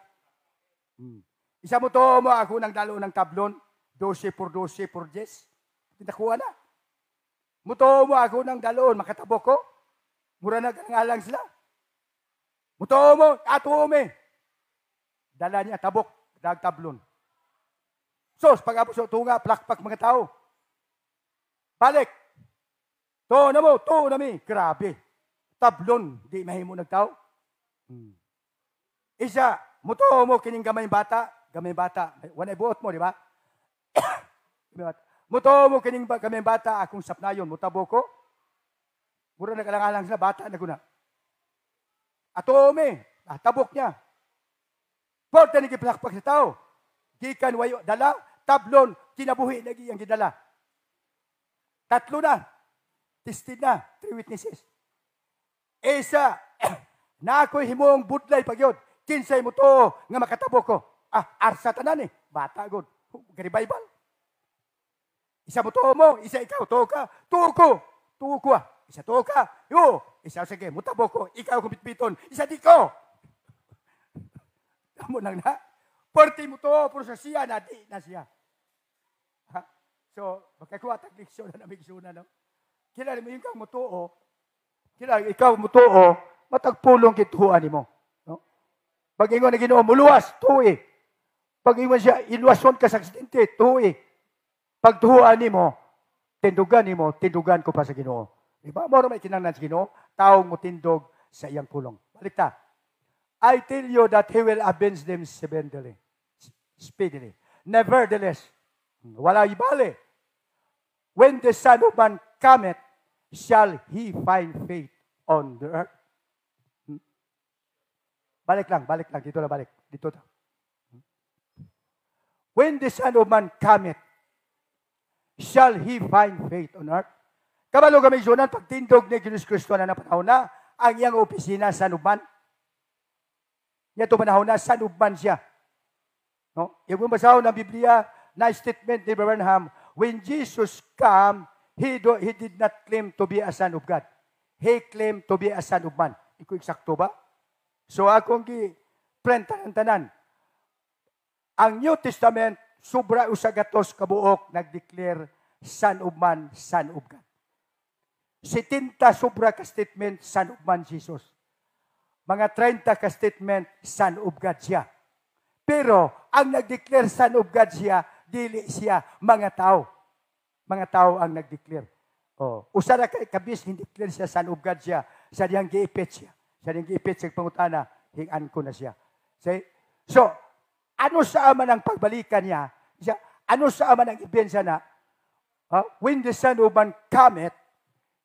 Isa mo to mo ako ng dalo ng tablon, 12 por 10. Tinakuha na. Muto mo ako ng dalon, makatabok ko. Mura na kangalang sila. Muto mo, atuome. Dala niya, tabok, dag tablon. Sos, pag-apos o tunga, plakpak mga tao. Balik. To na mi. Grabe. Tablon, di mahimo nagtao. Isa, muto mo kining gamay bata. Wanay buot mo, di ba? Muto mo kining gamay bata, akong sapnayon, mutabo ko. Mura na kalangalang sila, bata na guna. Atome, tabok niya. Porta ni kiplakpak sa tao. Gikan wayo, dala, tablon, kinabuhi, lagi ang gidala. 3 na. Tested na, 3 witnesses. Isa, na ako'y himong budlay pagyod. Kinsay mo to nga makatabo ko. Arsa tanan eh. Bata god. Gari Bible. Isa mo to mo, isa ikaw to ka. Tuo ko. Isa to ka. Yo, isa sige, mutabo ko. Ikaw kumpitpiton. Isa di ko. Tamo nang na. Porti mo to, pero sa siya na di na siya. So, makakuha tag leksyon na namigsuna no. Kila mo yung kang mutuo. Kila ikaw mutuo, matagpulong kituan nimo. No? Pag ingon na Ginoo muluwas, tuwi. Pag ingon siya iluwason ka sa aksidente, tuwi. Pag tuhuan nimo, tindugan ko pa sa Ginoo. Diba? Moro may kinanglan sa Ginoo, taong mo tindog sa iyang pulong. Balik ta. I tell you that He will avenge them speedily. Nevertheless, wala ibali. When the Son of Man cometh, shall He find faith on the earth? Balik lang. Dito na balik. Dito na. When the Son of Man cometh, shall He find faith on earth? Kabalo kami sunan, pagtindog ni Jesus Kristo na napanahon na, ang iyang opisina sa Son of Man. Ito panahon na, Son of Man siya. No? Yung basaho ng Biblia, na statement ni Branham, when Jesus come, He did not claim to be a Son of God. He claimed to be a Son of Man. Iko eksakto ba? So akong friend tanan-tanan. Ang New Testament, sobra usagatos kabuok, nag-declare Son of Man, Son of God. 70 sobra ka statement, Son of Man, Jesus. Mga 30 ka statement, Son of God siya. Pero, ang nag-declare son of God siya, dili siya mga tao. Mga tao ang nag-declare. Oh, usa ra kay kabis hindi-declare siya son of God siya. Sa diyang giipit siya. Sa diyang giipit sa pangutana, hingan ko na siya. So, ano sa man ang pagbalikan niya? Ano sa man ang ibensya na? When the Son of Man cometh,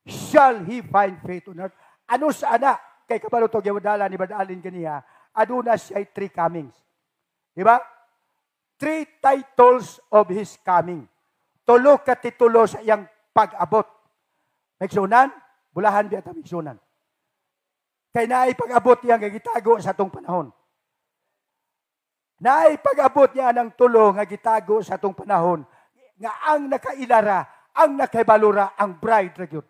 shall he find faith on earth? Ano sa ana? Kay kabalo to giwadala ni Badalin kaniya, aduna siya 3 comings. Di ba? 3 titles of his coming. Tulo ka titulo sa iyang pag-abot. Migsunan, bulahan biya ta migsunan. Kay naay pag-abot niya nga gitago sa atong panahon. Naay pag-abot niya ng tulo nga gitago sa atong panahon nga ang nakailara, ang nakaibalura, ang bride ra gyud.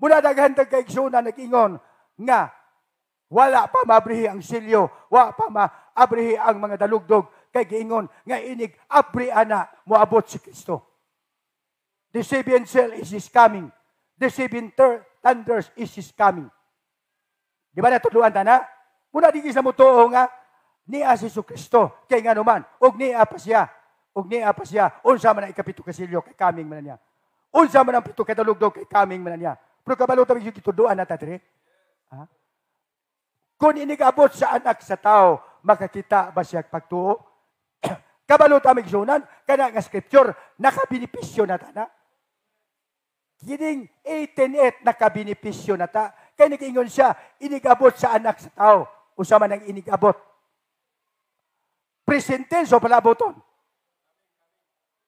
Muna daghan kay igsoon nag-ingon nga wala pa mabrihi ang silyo, wala pa maabrihi ang mga dalugdog kay giingon nga inig abri ana moabot si Kristo. The 7 seal is his coming. The 7 thunders is his coming. Di ba natuluan ta na? Muna di sa mutuo nga niya si Kristo kay nga naman og niya pa siya. Og niya pa siya, unsa man ang ikapito kasilyo kay kaming man niya. Unsa man ang pito kadalugdog kay kaming man niya. Pero kabalo ta yung gituduan na tatri. Kung inigabot sa anak sa tao, makakita ba siya pagtuo? Kabalo ta migsunan, kana nga scripture, nakabinipisyo na ta na. Kining 18:8 nakabinipisyo na ta. Kaya nag-ingon siya, inigabot sa anak sa tao. Unsa man ang inigabot. Present tense o palaboton.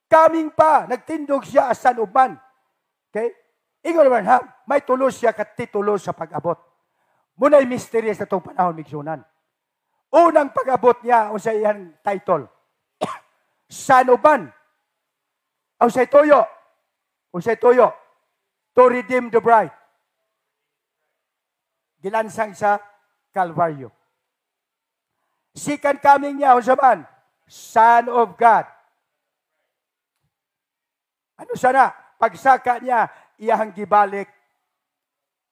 Coming pa, nagtindog siya as son of man. Okay? Ingon Abraham, may tulo siya katitulo sa pag-abot. Muna'y mysterious na itong panahon, migsunan. Unang pag-abot niya, unsay iyang title. Son of man. Unsay toyo. Unsay toyo. To redeem the bride. Gilansang sa Calvario. Second coming niya, unsa man? Son of God. Ano sana? Pagsaka niya, iyahang gibalik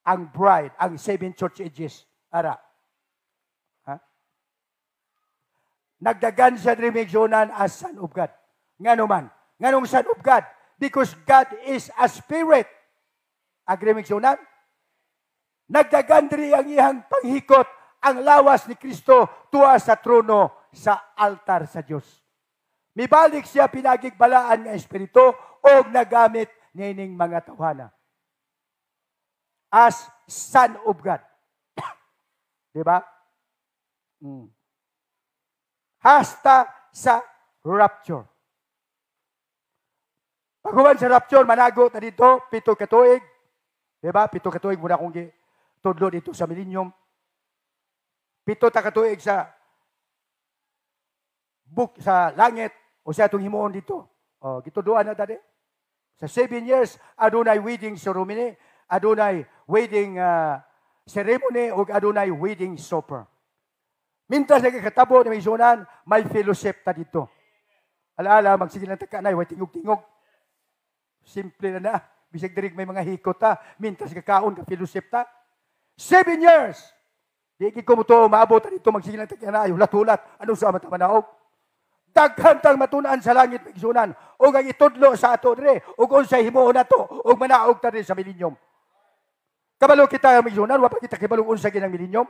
ang bride, ang 7 church ages. Ara. Nagdagan siya rimigyonan as Son of God. Nga naman. Nganong Son of God? Because God is a spirit. Agrimigyonan? Nagdagan diri ang iyang panghikot, ang lawas ni Kristo tuwa sa trono sa altar sa Diyos. Mibalik siya pinagigbalaan ng Espiritu o nagamit nining mga tawhana. As Son of God. Diba? Hasta sa rapture. Paghuman sa rapture, manago ta dito, 7 katuig. Diba? 7 katuig muna kong tudlo dito sa millennium. 7 katuig sa sa langit o sa itong himuon dito. Gituduan na tadi. Sa 7 years, adunay wedding ceremony, adunay wedding ceremony, o adunay wedding supper. Mintas na kakatabo na may sunan, may fellowship ta dito. Alaala, magsige lang takanay, way tingog-tingog. Simple na na. Bisag dirig may mga hikot ta, mintas kakaon ka fellowship ta. 7 years. Di kumuto, maabot ta dito, magsige lang takanay, ulat-ulat. Anong sa mata manaog? Daghantang matunaan sa langit migsunan o ang itudlo sa ato dire o kung sa himuon nato o manaog ta rin sa millennium. Kabalo kita ang migsunan, wa pa kita kibalong unsa ginang millennium.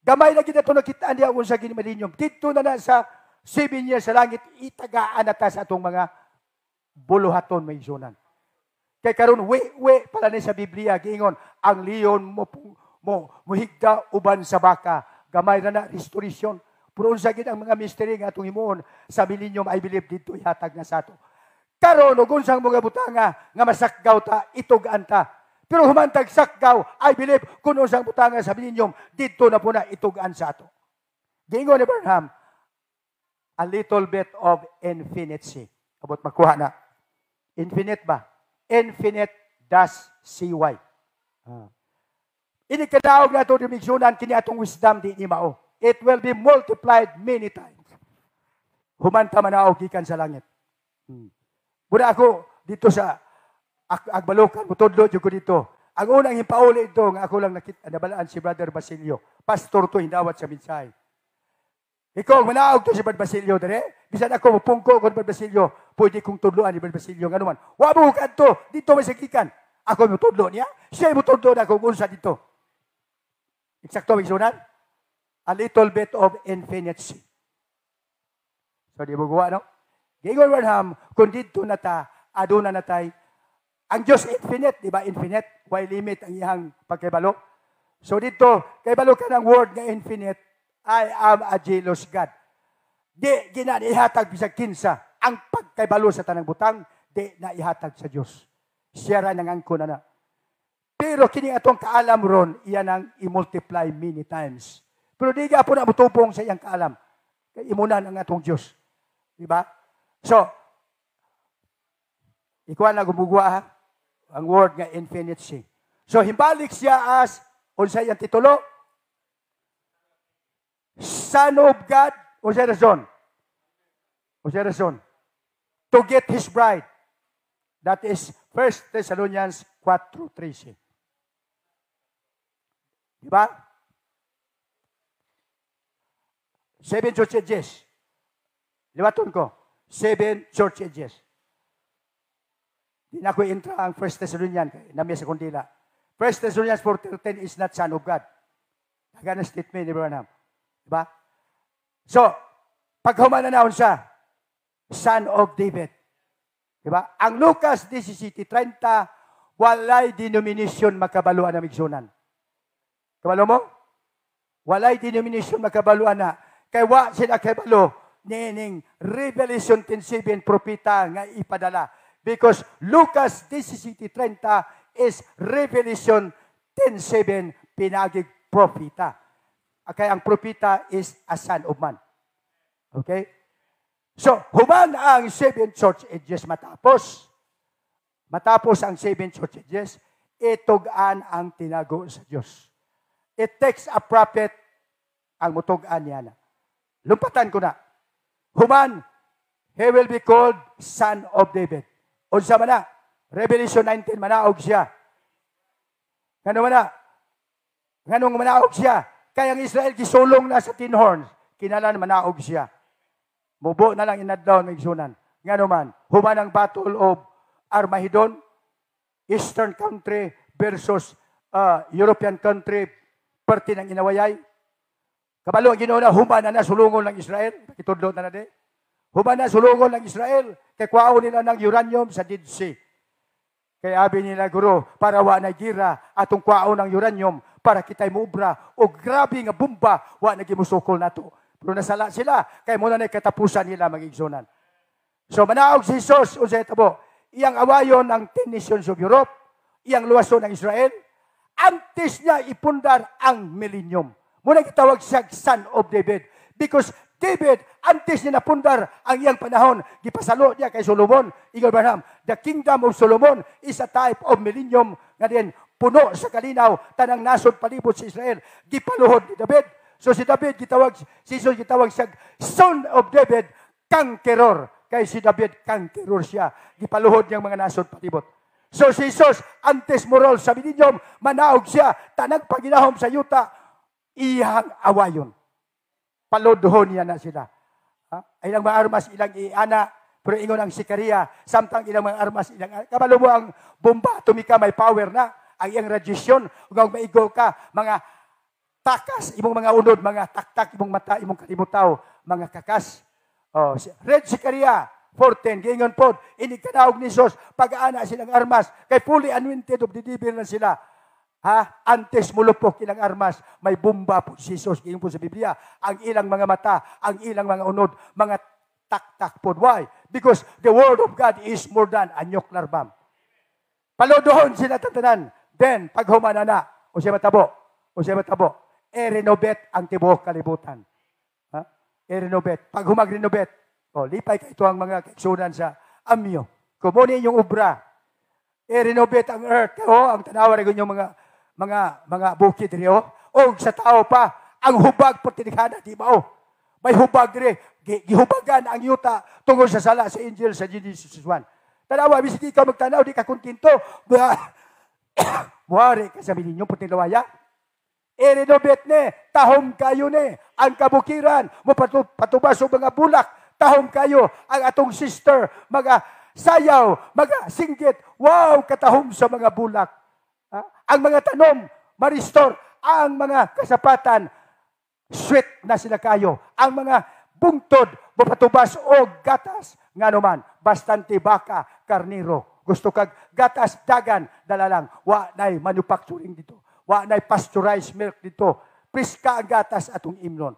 Gamay na kita ito nakitaan niya unsa ginang millennium. Dito na sa 7 years sa langit, itagaan na ta sa atong mga buluhaton migsunan. Kay karon we pala ni sa Biblia giingon ang leon mo muhigda uban sa baka. Gamay na restoration. Pero unsa gid ang mga mystery nga atong himuon sa millennium, I believe dito ihatag na sa ato. Karon ug unsang mga butanga nga masakgaw ta, itugan ta. Pero humantag sakgaw, I believe kun unsang butanga sa millennium dito na po na itugan sa ato. Giingon ni Abraham, a little bit of infinity. Abot makuha na. Infinite ba? Infinite dash CY. Ini kadaog na ito di migsunan kini atong wisdom di ni mao. It will be multiplied many times. Humanta manaog gikan sa langit. Muna ako dito sa Agbalukan, mutudlo jud ko dito. Ang unang himpauli ito nga ako lang nabalaan si Brother Basilio. Pastor to hindawat sa mensahe. Ikaw, manaog to si Brad Basilio, dere. Bisan ako, mapungko ko Brad Basilio, pwede kong tudloan ni Brad Basilio, nga naman. Wabo ka to, dito may sakikan. Ako mo tudlo niya, siya mo tudlo na kung unsa dito. Eksakto, migsunan? A little bit of infinity. So, di mo gawa, no? Gingon Branham, kung dito na ta, aduna na tay, ang Diyos infinite, di ba? Infinite, why limit ang iyang pagkaibalo? So dito, kaibalo ka ng word na infinite, I am a jealous God. Di, ginaihatag bisag kinsa, ang pagkaibalo sa tanang butang, di na ihatag sa Diyos. Siya ra nang angko na na. Pero kini atong kaalam ron, iyan ang i-multiply many times. Pero di ka po na mutupong sa iyang kaalam. Kaya imunan ang atong Diyos. Di ba? So, ikuha na gumugwa ang word nga infinity. So, himbalik siya as, unsay ang titulo? Son of God, unsay rason? Unsay rason? To get His bride. That is 1 Thessalonians 4:13. Diba? 7 church ages. Liwaton ko. 7 church ages. Di na ko intra ang 1 Thessalonians. Namiya sa kundila. 1 Thessalonians 4:13 is not son of God. Nagana statement ni Branham. Diba? So, pag humananaon siya, son of David. Diba? Ang Lucas 17:30, walay denomination makabaluan na migsunan. Kabalo mo? Walay denomination makabaluan na. Kaya wa sila kabalo, nining Revelation 10:7 propita nga ipadala. Because Lucas 17:30 is Revelation 10:7 pinagig propita. Kaya ang propita is a son of man. Okay? So, human ang 7 church ages matapos. Matapos ang 7 church ages, itugaan ang tinago sa Diyos. It takes a prophet ang mutugaan niya na. Lumpatan ko na. Human, he will be called son of David. Unsa man na? Revelation 19, manaog siya. Ngano man na? Nganong manaog siya? Kaya ang Israel gisulong na sa tin horns. Kinalan manaog siya. Mubo na lang inadlaw ng igsunan. Ngano man? Human ang battle of Armageddon, Eastern country versus European country, parte ng inawayay. Kabalo ang ginawa na, human na sulungon ng Israel. Itudlo na de. Human na sulungon ng Israel. Kaya kwao nila ng uranium sa Dead Sea. Kaya abi nila, Guru, para wa na gira atong kwao ng uranium para kita'y mubra o grabe nga bomba wa nagimusukol nato. Pero nasala sila. Kaya muna na katapusan nila mag-igsunan. So manaog si Jesus, unsay tabo, iyang awayon ng 10 nations of Europe, iyang luwason ng Israel, antes niya ipundar ang millennium. Muna kitawag siya son of David. Because David, antes niya napundar ang iyang panahon, gipasalo niya kay Solomon. Ingon Branham, the kingdom of Solomon is a type of millennium nga din puno sa kalinaw, tanang nasod palibot sa Israel. Gipaluhod ni David. So si David gitawag, si Jesus gitawag siya son of David, conqueror. Kay si David, conqueror siya. Gipaluhod niyang mga nasod palibot. So si Jesus, antes moral sa millennium, manaog siya, tanang paginahom sa yuta, iyang awayon. Palodhon niya na sila. Ilang mga armas, ilang iana, pero ingon ang Sikaria, samtang ilang mga armas, ilang kabalo mo ang bomba, tumika may power na, ang iyang radiation, kung maigo ka, mga takas, imong mga unod, mga taktak, imong mata, imong kalimutaw, mga kakas. Red Sikaria, 14, gingon po, inikanaog ni Jesus, pag-aana silang armas, kay fully anointed of the devil na sila. Antes mulupok ilang armas, may bomba po si Jesus. Gingon po sa Biblia, ang ilang mga mata, ang ilang mga unod, mga taktak po. Why? Because the word of God is more than a nuclear bomb. Palodohon sila tatanan. Then, pag humana na, o siya matabo, e-renovate ang tibuok kalibutan. E-renovate. Pag humag-renovate, lipay ka ito ang mga kaiksunan sa amyo. Kumuni yung ubra. E-renovate ang earth. Ang tanawa rin yung mga bukid rin. O sa tao pa, ang hubag po tinikhana, di ba? May hubag rin. Gihubagan ang yuta tungkol sa sala sa angel sa Genesis 1. Tanawa, bisig ikaw magtanaw, di ka kontinto. Muhari ka sa mininyo po tinawaya. I-renovate ni, tahom kayo ni. Ang kabukiran, mo patubas o mga bulak, tahom kayo. Ang atong sister, mga sayaw, mga singgit, wow, katahom sa mga bulak. Ang mga tanom, ma-restore. Ang mga kasapatan, sweet na sila kayo. Ang mga bungtod, mapatubas o gatas. Nga naman, bastante baka, karniro. Gusto kag gatas, dagan, dala lang. Wa na'y manufacturing dito. Wa na'y pasteurized milk dito. Priska ang gatas atong imnon.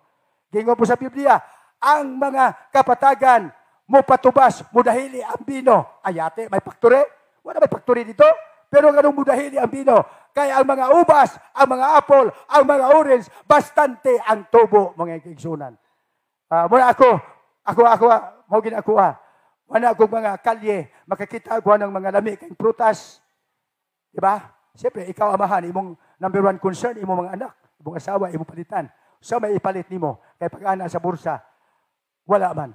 Gingon po sa Biblia, ang mga kapatagan, mo patubas, mudahili ang bino. Ayate, may factory? Wala may factory dito? Pero ganun mudahili ang bino. Kaya ang mga ubas, ang mga apple, ang mga orange, bastante ang tubo, mga kaigsunan. Muna ako, mau gina ako Wala akong mga kalye, makakita ako ng mga lami kayong prutas. Diba? Siyempre, ikaw amahan, imong number one concern, imong mga anak, imong asawa, imong palitan. So may ipalit nimo kay pag-ana sa bursa, wala man.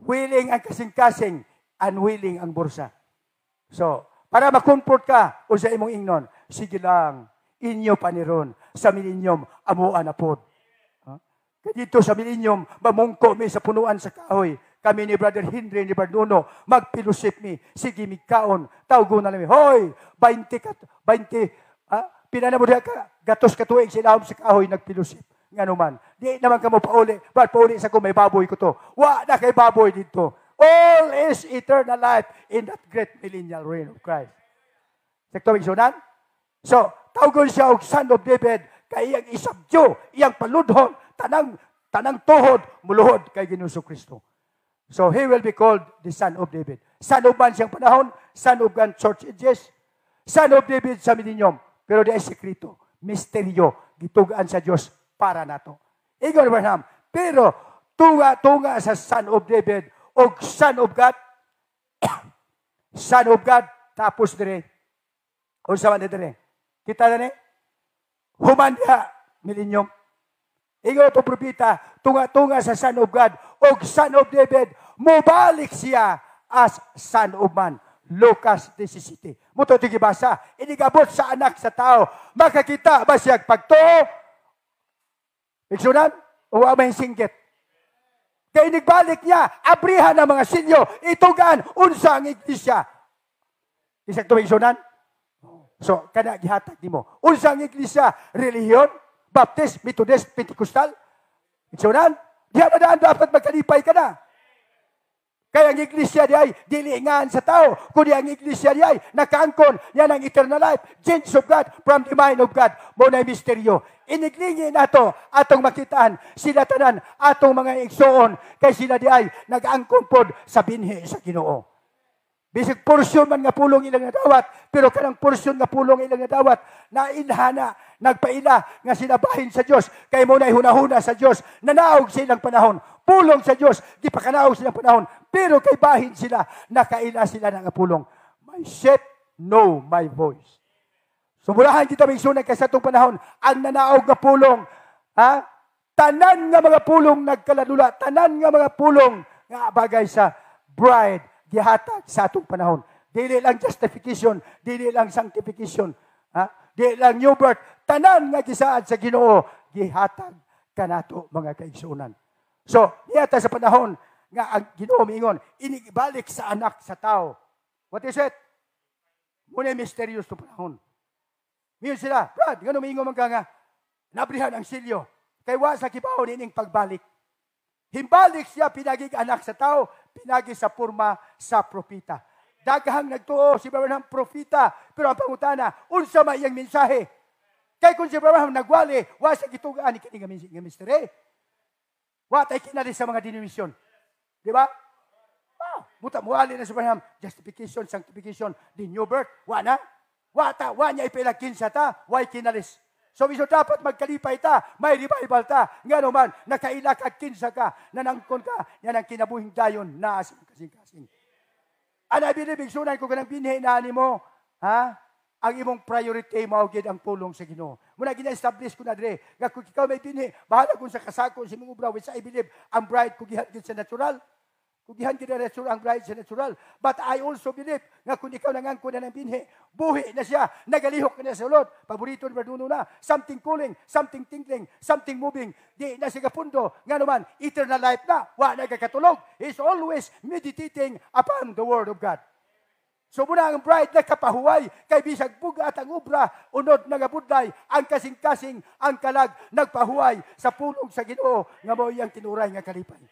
Willing ang kasing-kasing, unwilling ang bursa. So, para makomfort ka, o sa imong ingnon, sige lang, inyo paniron, sa millennium, amuan na po. Dito sa millennium, mamungko mi sa punuan sa kahoy. Kami ni Brother Henry, ni Brother Nuno, magpilusip mi, sige mi kaon, tawgo na namin, hoy, 20, pinanamo diha ka, gatos katuig silahom sa kahoy, nagpilusip. Nga naman, di naman ka mo pauli, pauli sa ko, may baboy ko to. Wa na kay baboy dito. All is eternal life in that great millennial reign of Christ. Sekto igsunan? So, tawgon siya og Son of David, kay iyang isabyo, iyang paludhon, tanang tuhod, muluhod kay Ginoong Kristo. So, he will be called the Son of David. Son of man siyang panahon, Son of God, church ages, Son of David sa millennium. Pero di ay sekreto, misteryo, gitugaan sa Diyos para nato. Igon Abraham, pero tunga sa Son of David o Son of God, Son of God, tapos dire, o sa man dire, kita na ni, human diha, millennium. Igon ito propita, tunga sa Son of God o Son of David, mubalik siya as Son of Man. Lucas 17. Muto ito gibasa, inigabot sa anak sa tao, makakita ba siya pagtuo? Iksunan? O amay singgit? Kaya inigbalik niya, abrihan ng mga sinyo, itugan, unsa ang iglesia. Isang tumigsunan? So, kana gihatag nimo. Unsa ang iglesia? Relihiyon? Baptist, Methodist, Pentecostal? Iksunan? Diyan na daan dapat magkalipay ka na. Kaya ang iglesia di ay dilingan sa tao. Kundi ang iglesia di ay nakaangkon. Yan ang eternal life. Genes of God from the mind of God. Muna yung misteryo. Iniglingin nato atong makitaan. Sila tanan atong mga igsoon. Kaya sila di ay nag-angkon pod sa binhi sa Ginoo. Bisig porsyon man nga pulong ilang nadawat. Pero kanang porsyon nga pulong ilang nadawat. Nailhana, nagpaila nga sinabahin sa Diyos. Kaya muna hunahuna sa Diyos. Nanaog sa ilang panahon. Pulong sa Diyos. Di pa kanaog silang panahon. Pero kay bahin sila, nakaila sila ng pulong. My sheep know my voice. Sumulahan kita may sunay kay sa itong panahon, ang nanaog na pulong, tanan nga mga pulong nagkaladula, tanan nga mga pulong nga bagay sa bride, gihatag sa itong panahon. Dili lang justification, dili lang sanctification, dili lang new birth, tanan nga gisaad sa Ginoo, gihatag kanato mga kaigsunan. So, niyata sa panahon, nga ang Ginoo miingon, inibalik sa anak sa tao. What is it? Muna mysterious to panahon. Ngayon sila, Brad, gano'n miingon mga nga, nabrihan ang silyo. Kay wa sa kibaw nining pagbalik. Himbalik siya pinagig anak sa tao, pinagi sa purma sa propita. Daghang nagtuo si Abraham propita, pero ang pangutana, unsa may iyang mensahe? Kay kung si Abraham nagwali, wa sa gitugaan ni kini nga mystery. Wa tay kinali sa mga denominasyon. Di ba? Muali na sa Abraham, justification, sanctification, the new birth. Wa na? Wa niya ipilagkin sa ta, why kinalis? So, iso dapat magkalipay ta, may revival ta. Nga naman, nakaila ka, kinsa ka, nanangkon ka, yan ang kinabuhing dayon na kasing-kasing. Ana, binibig, sunan ko kanang binhi na mo, ang imong priority, maugid ang pulong sa Ginoo. Muna gina-establish ko na dire, nga kung ikaw may binhi, bahala kung sa kasako, si mong ubra, which I believe, ang bride ko gihatgid sa natural. Kugihan kita natural ang bride sa natural. But I also believe nga kung ikaw nangangko na ng binhi, buhi na siya, nagalihok na sa ulod. Paborito ni Berduno na, something cooling, something tingling, something moving. Di na siya kapundo, nga naman, eternal life na, wa na kakatulog. He's always meditating upon the Word of God. So muna ang bride na kapahuway, kay bisag bugat ang ubra, unod na gabudlay, ang kasing-kasing, ang kalag, nagpahuway sa pulong sa Ginoo, nga mo iyang tinuray nga kalipay.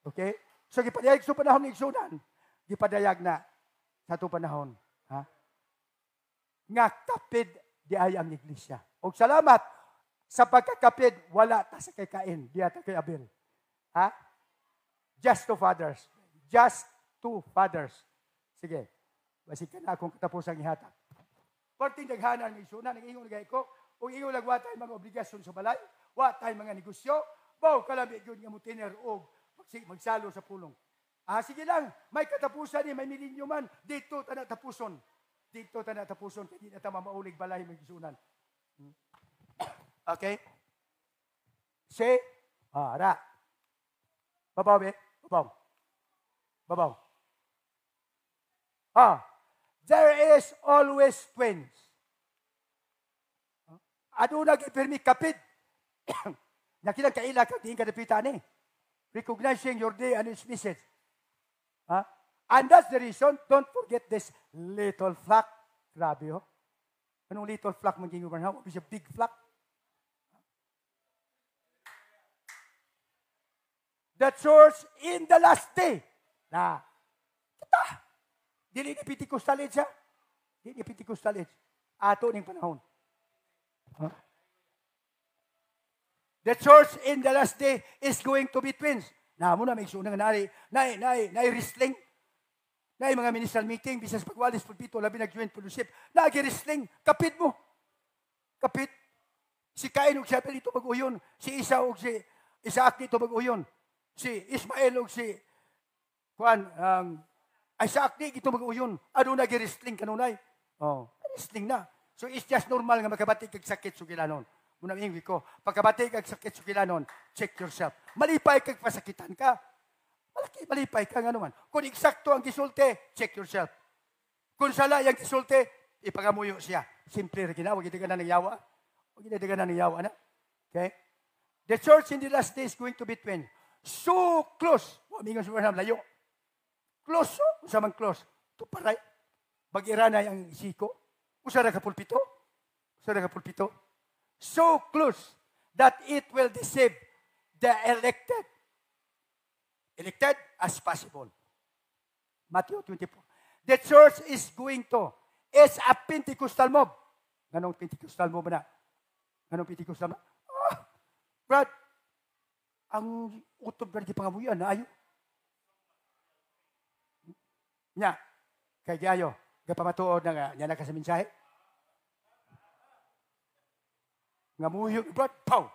Okay? So, gipadayag sa panahon ng igsunan. Gipadayag na sa ito panahon. Ha? Nga kapid di ay ang iglesia. O salamat sa pagkakapid, wala ta sa kay Cain, di ata kay Abel. Ha? Just two fathers. Just two fathers. Sige. Basig ka na akong katapos ang ihatag. Porting daghanan ng igsunan, ang ingong nagay ko, o ingong lagwa tayo mga obligasyon sa balay, wa tayo mga negosyo, baw kalami yun nga mutiner o magsalo sa pulong. Sige lang, may katapusan ni, may milinyo man, dito ta tapuson. Dito ta tapuson, kaya di na ta mamaulig balay may gisunan. Okay? Say, ra. Babaw, be? Babaw. Babaw. There is always twins. Aduna gipirmi kapit. Nakilang kaila ka, diin ka napitan eh. Recognizing your day and its message. And that's the reason, don't forget this little flock. Grabe, oh. Anong little flock maging overhaul? It's a big flock. The church in the last day. Na, kita. Dili ni Pentecostal age, ha? Dili ni Pentecostal age. Ato ning panahon. The church in the last day is going to be twins. Namo na may sunang nari, nay wrestling. Nay mga ministerial meeting, bisas pagwalis pulpito, labi nag-joint fellowship. Nagi-wrestling, kapit mo. Kapit. Si Cain ug si Abel ito mag-uyon, si Isa ug si Isaac dito mag-uyon. Si Ismael ug si Isaac dito mag-uyon. Ano nagi-wrestling kanunay? Wrestling na. So it's just normal nga makabati kag sakit sugilanon. Munang ingwi ko, pagkabati kag sakit sugilanon, check yourself. Malipay kag pasakitan ka. Malipay ka nga naman. Kung eksakto ang gisulti, check yourself. Kung sala yung gisulti, ipagamuyo siya. Simple rin na, huwag itiganan ng yawa. Huwag itiganan ng yawa na. Okay? The church in the last days is going to be twin. So close. Huwag mingon sa mga layo. Close, so. Usamang close. Tuparay. Mag-iranay ang isiko. Usara ka pulpito. Usara ka pulpito. So close that it will deceive the elected. Elected as possible. Matthew 24. The church is going to. It's a Pentecostal mob. Ganong Pentecostal mob na? Ganong Pentecostal mob? Brad, ang utob na di pangabuyan na ayo. Nya, kay Giayo, gapamatuod na nga ka sa mensahe. Nga muyog, Brad, pow!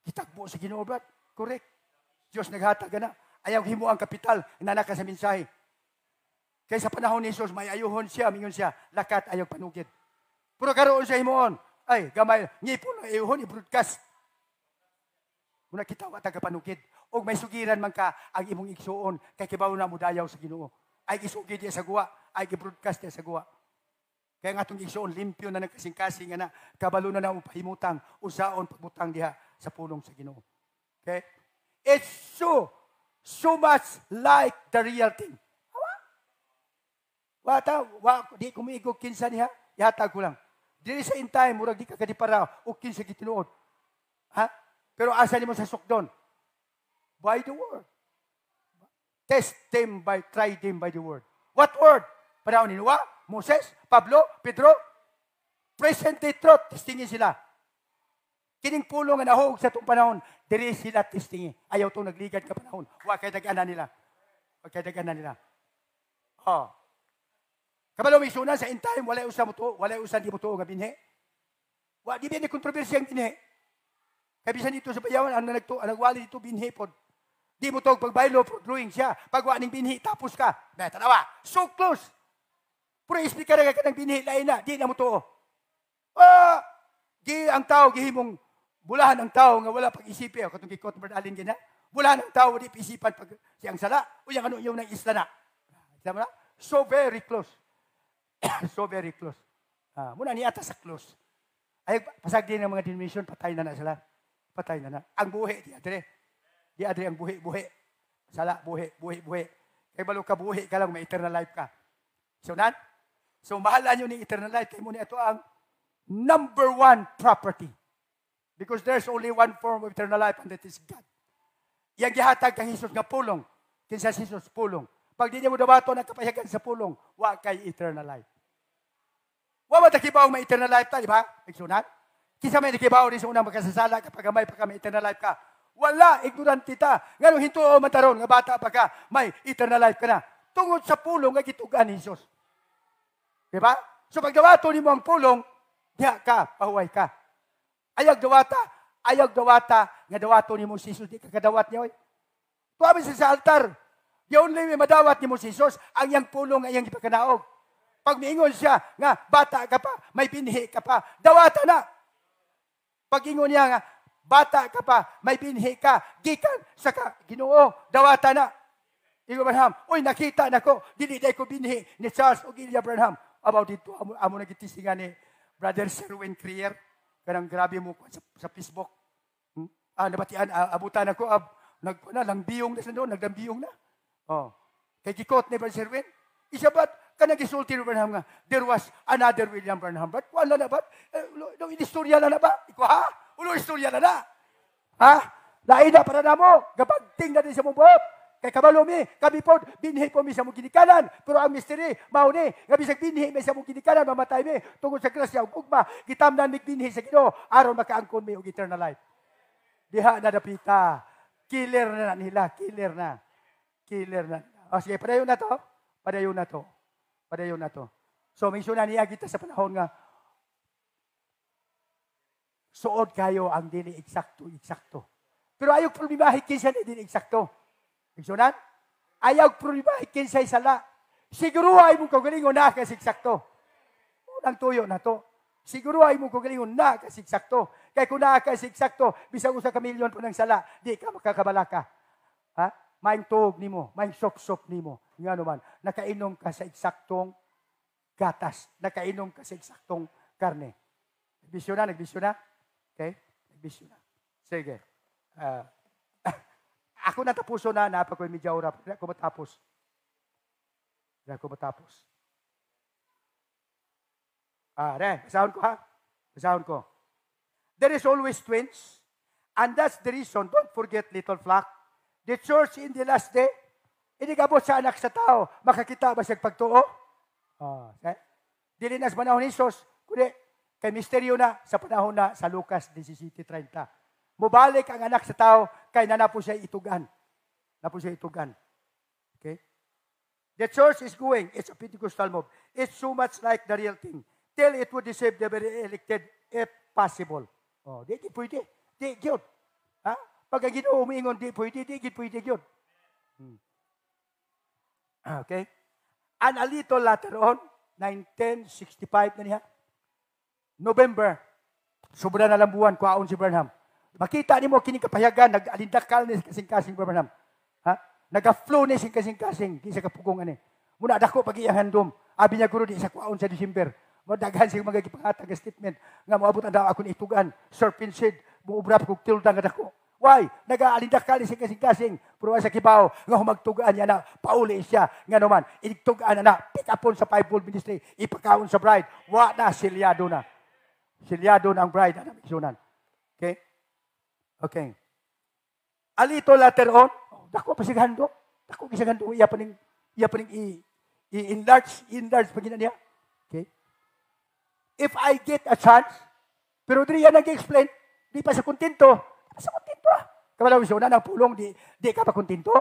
Kitagbo sa Ginoo, Brad. Correct. Diyos naghatag na. Ayaw himo ang kapital, inanaka sa mensahe. Kaya sa panahon ni Jesus, may ayuhon siya, mingon siya, lakat ayaw panugid. Pero karoon siya himoon, ay, gamay, ngipon ang ayuhon, i-broadcast. Muna kita watag ka panugid. O may sugiran man ka, ang imong igsuon, kay kibaw na mo dayaw sa Ginoo. Ay isugid niya sa guwa, ay i-broadcast niya sa guwa. Kaya nga itong igsoon, limpyo na nagkasing-kasing na kabalo na upahimutang, usaon pagbutang diha sa pulong sa Ginoo. Okay? It's so much like the real thing. Di kumiigog kinsa niya, ihatag ko lang. Dili sa in time, murag di ka kadipara, o kinsa gitinuod. Ha? Pero asa ni mo sa sukdon? By the word. Try them by the word. What word? Panahon ni Noah, Moses, Pablo, Pedro, present day truth, testingin sila. Kining pulong nga nahog sa itong panahon, diri sila testingin. Ayaw itong nagligad ka panahon. Huwag kay daganan nila. Huwag kay daganan nila. Kabalo may suna sa in time, wala usan di mo to nga binhi. Di ba ni kontrobersya ang binhi? Kabisan dito sa bayawan, ang nagwali dito binhi po. Di mo to pagbaylo, drawing siya. Pagwa ning binhi, tapos ka. Tanawa, so close. Puro explica na ka ng binhi, lain na, di na mo to. Ang tao, gihimong bulahan ang tao nga wala pag-isipi. Katong gikot, Brad Alin, gina. Wala ng tao, di isipan pag siyang sala. O yung ano, yung ng isla na. Tama na? So very close. So very close. Muna ni ata sa close. Ay, pasag din ng mga denomination, patay na sila. Patay na. Ang buhi, di adre. Di adre ang buhi. Sala, buhi. Kaya balo ka buhi ka lang, may eternal life ka. So, mahalan nyo ni eternal life. Kaya muna ito ang number one property. Because there's only one form of eternal life and that is God. Yang gihatag kang Jesus nga pulong. Kinsa Jesus pulong. Pag di niya mo dabato ng kapayagan sa pulong, wa kay eternal life. Wa ba takibaw may eternal life ta, di ba? Igsunan? Kinsa may nakibaw rin sa unang magkasasala kapag may pa ka may eternal life ka. Wala, ignorant kita. Ngano hinto o mataron, nga bata pa ka, may eternal life ka na. Tungod sa pulong nga gitugan ni Jesus. Di ba? So pag dawato ni mo ang pulong, diya ka, pahuway ka. Ayag dawata, nga dawato ni mo si Jesus, di ka kadawat niya. Tuwabi sa altar, the only way madawat ni mo si Jesus, ang yang pulong nga yang ipakanaog. Pag miingon siya, nga bata ka pa, may binhi ka pa, dawata na. Pag ingon niya nga, bata ka pa, may binhi ka, gikan sa Ginoo, dawata na. Ingon Branham, uy, nakita na ko, dili ko binhi ni Charles o Gillia Branham. About dito, amo nagitisingan ni Brother Sherwin Creer, kanang grabe mo sa Facebook. Nabatian, abutan ako, langbiyong na sa doon, nagdambiyong na. Kay gikot ni Brother Sherwin, isa ba't ka nag-isulti ni Branham nga, there was another William Branham. But wala na ba? Istorya na ba? Ikaw ha? Ulo istorya na. Ha? Lain na para na mo. Gabagting na din sa mong buhok. Kay kabalo mi, kami po, binhi po mi sa mong ginikanan. Pero ang misteri, mauni, nga bisag binhi mi sa mong ginikanan, mamatay mi, tungkol sa grasya, ugma, gitamnan mi binhi sa Ginoo, aron makaangkon mi og eternal life. Diha na dapita. Killer na nila, killer na. Sige, padayon na to. So, may suna niya kita sa panahon nga, suod kayo ang dili eksakto. Pero ayaw problemahin kinsa ni dili eksakto. Igsunan? Ayaw problemahin kinsa sala. Siguro ay mo kagalingon na kasi eksakto. Unang tuyo na to. Siguro ay mo kagalingon na kasi eksakto. Kaya kung na kasi eksakto, bisag usa ka milyon po ng sala, di ka makakabalaka. Ha? Maing tuog nimo, maing sop nimo. Nga naman, nakainom ka sa eksaktong gatas. Nakainom ka sa eksaktong karne. Nagbisyo na? Okay? Nagbisyo na. Sige. Ako natapuso na ko yung medya oras. Hindi ako matapos. Basahon ko. There is always twins. And that's the reason, don't forget, little flock, the church in the last day, hindi kabot sa anak sa tao, makakita ba siya pagtuo? Dili na sa panahon ni Jesus, kundi kay misteryo na sa panahon na sa Lucas 17:30. Mubalik ang anak sa tao, kay nanapo siya itugan. Okay? The church is going, it's a Pentecostal move. It's so much like the real thing. Till it would deceive the very elected, if possible. Di pwede. Di yun. Pag ang Ginoo umiingon, di pwede yun. Okay? And a little later on, 1965 na niya, November, sobra na lang buwan, kuhaon si Branham. Makita ni mo, kining kapayagan, nag-alindakal ni kasing-kasing Branham. Nag-flow ni kasing-kasing, di sa kapugungan eh. Muna dako pag iyang handom, abi niya guro di sa kuhaon sa December. Madaghan siya mga gipangatag statement, nga moabot ang daw ako ni itugan, serpent seed, muubrap kong tilda nga dako. Why? Nag-aalindakal ni kasing-kasing, pero sa kibaw, nga humagtugaan niya na, pauli siya, nga naman, inigtugaan na, pick upon sa fivefold ministry, ipakaon sa bride, wa na, silyado na. Silyado na ang bride, Okay. A little later on, dako pa sigando. Iya pa ning i-enlarge pa niya. Okay? If I get a chance, pero diri yan nag-explain, di pa sa kontento. Kamalaw siya na ng pulong, di ka pa kontento.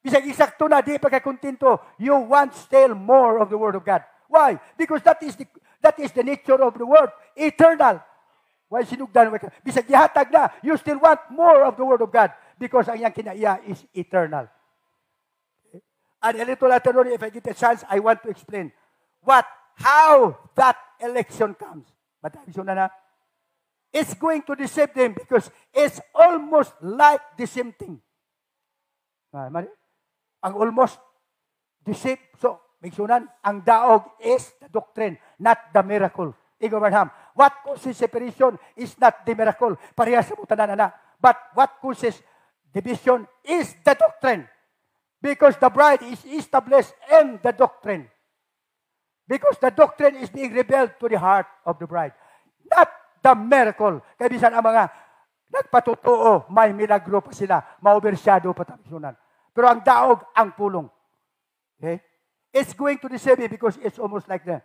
Bisag eksakto na, di pa ka kontento. You want still more of the Word of God. Why? Because that is the nature of the Word. Eternal. Why sinugdan ka? Bisag gihatag na, you still want more of the Word of God because ang iyang kinaiya is eternal. Okay? And a little later on, if I get a chance, I want to explain how that election comes. But na it's going to deceive them because it's almost like the same thing. Ang almost the same. So, migsunan, ang daog is the doctrine, not the miracle. Igo Abraham, what causes separation is not the miracle. Parehas sa mutanan na. But what causes division is the doctrine. Because the bride is established in the doctrine. Because the doctrine is being revealed to the heart of the bride. Not the miracle. Kaya bisan ang mga nagpatutuo, may milagro pa sila, ma-overshadow pa tamisunan. Pero ang daog, ang pulong. Okay? It's going to the same because it's almost like the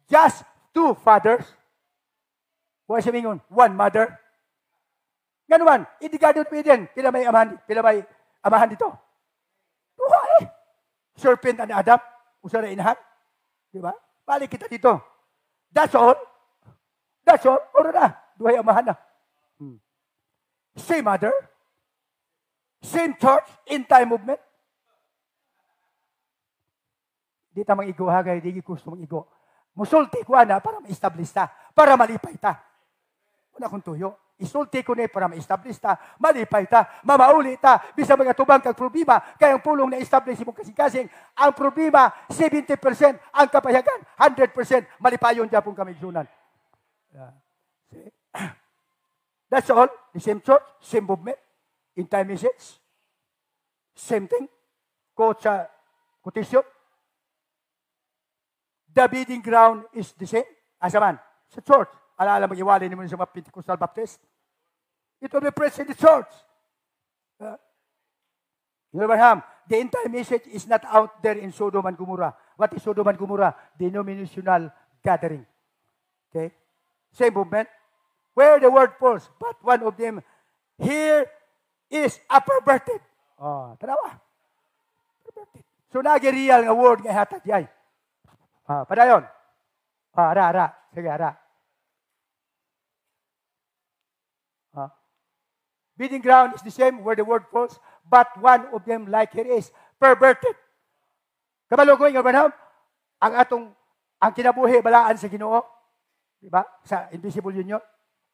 just two fathers. Huwag siya mingon, one mother. Ganuman, in the Garden of Eden, pila may amahan dito? Tuha eh. Serpent and Adam, usa na inahan. Di ba? Balik kita dito. That's all. That's all. Oro na. Duhay amahan na. Same mother. Same church. In time movement. Di ta mang igo ha, kaya di gusto mong igo. Musulti ko na para ma-establish ta. Para malipay ta. Una kong tuyo. Isulti ko na para ma-establish ta. Malipay ta. Mamauli ta. Bisa mga tubang kag problema. Kaya ang pulong na-establish mo kasing-kasing. Ang problema, 70%. Ang kapayagan, 100%. Malipayon dyan pong kamigsunan. That's all. The same church, same movement. In time message. Same thing. Quote sa quotation. The meeting ground is the same. Asa man? Sa church. Alaala mag-iwalay naman sa mga Pentecostal Baptist. It will be preached in the church. Abraham, the entire message is not out there in Sodom and Gomorrah. What is Sodom and Gomorrah? Denominational gathering. Okay? Same movement. Where the word falls, but one of them here is a perverted. Tanawa. Perverted. So, nag-real nga word nga hatag yay. Padayon. Ara. Sige, ara. Meeting ground is the same where the word falls, but one of them, like here, is perverted. Kabalo ko, Abraham, ang kinabuhi, balaan sa Ginoo, diba? Sa invisible union.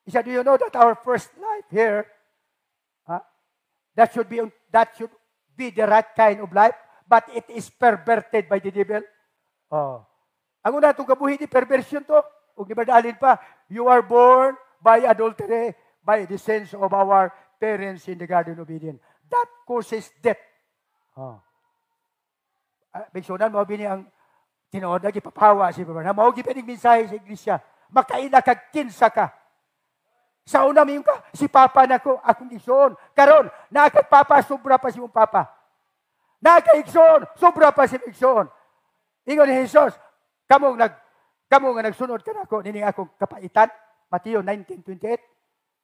Isa, do you know that our first life here, that should be the right kind of life, but it is perverted by the devil. Ang una itong kabuhi ni perversion to, huwag ni badalin pa, you are born by adultery, by the sins of our parents in the Garden of Eden. That causes death. Bigsunan mo, bini ang tinood na gipapawa si Abraham. Mao gipinig mensahe sa iglesia. Makaila kag kinsa ka. Sa una mayon ka, si Papa nako, akong igsoon. Karon, nakay Papa, sobra pa si mong Papa. Nakay igsoon, sobra pa si igsoon. Ingon ni Jesus, kamo nga nagsunod ka nako, nini akong kapaitan. Mateo 19:28.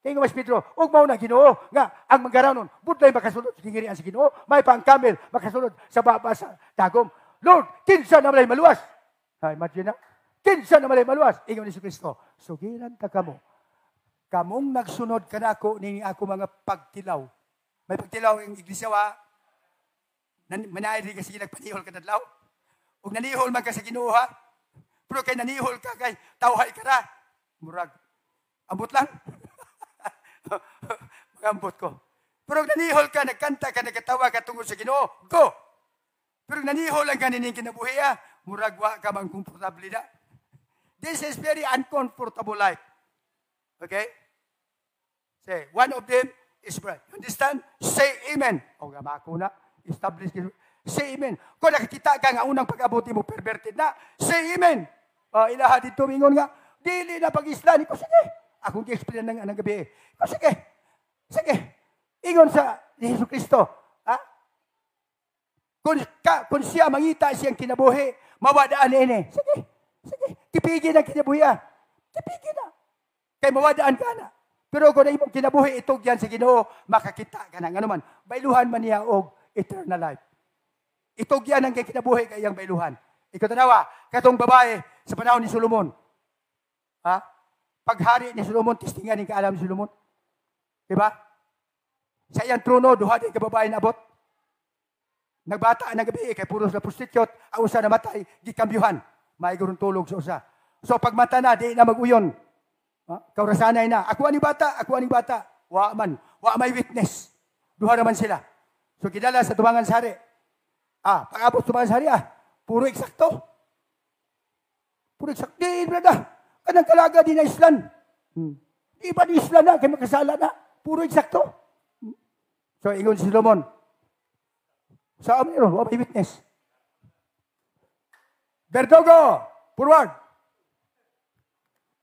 Kaya nga mas Pedro, huwag mo na Ginoo, nga ang manggaranon, budlay makasunod sa kingirian sa Ginoo, may pang kamel, makasunod sa baba sa dagom. Lord, kinsa na malay maluwas? Imagine na, kinsa na malay maluwas? Ingon ni Kristo, sugilan ka kamo. Kamong nagsunod ka na ako, nini ako mga pagtilaw. May pagtilaw yung iglesia wa, manayari kasi nagpanihol ka na dalaw. Huwag nanihol man ka sa Ginoo ha, pero kay nanihol ka kay tawhay ka na. Murag, ambot lang. Magambot ko. Pero nanihol ka, nagkanta ka, nagkatawa ka tungkol sa Ginoo, go! Pero nanihol lang ka nining kinabuhi, muragwa ka bang komportable na. This is very uncomfortable life. Okay? Say, one of them is bright. You understand? Say amen. O nga mako na, establish. Say amen. Kung nakikita ka nga unang pag-abuti mo, perverted na, say amen. Ilaha dito, mingon nga, dili na pag-Islam. Ko, sige. Akong i-explain ng gabi. O sige. Ingon sa Yesu Kristo. Kung siya mangita siyang kinabuhi, mawadaan ini. Sige. Tipigin ang kinabuhi. Tipigin na. Kaya mawadaan ka na. Pero kung na imong kinabuhi, itog yan sa Ginoo, makakita ka na. Ano man, bailuhan man niya og eternal life. Itog yan ang kinabuhi kayang bailuhan. Ikaw tanawa, katong babae sa panahon ni Solomon. Paghari ni Solomon, tistingan ni kaalam ni Solomon. Diba? Sa iyang trono, duha din kababae na abot. Nagbata na gabi, kay puros na prostitute, ang usa namatay, gikambyuhan. May gurong tulog sa usa. So pagmata na, di na mag-uyon. Kaurasanay na. Ako ani bata. Wa may witness. Duha naman sila. So, kidala sa Tubangan Sari. Pag-abot Tubangan Sari, puro eksakto. Puro eksakto. Di, brada. Kanang kalaga din na islan. Di ba di islan na? Kaya makasala na. Puro eksakto. So, ingon si Solomon. Sa amin ron, may witness. Verdugo, forward.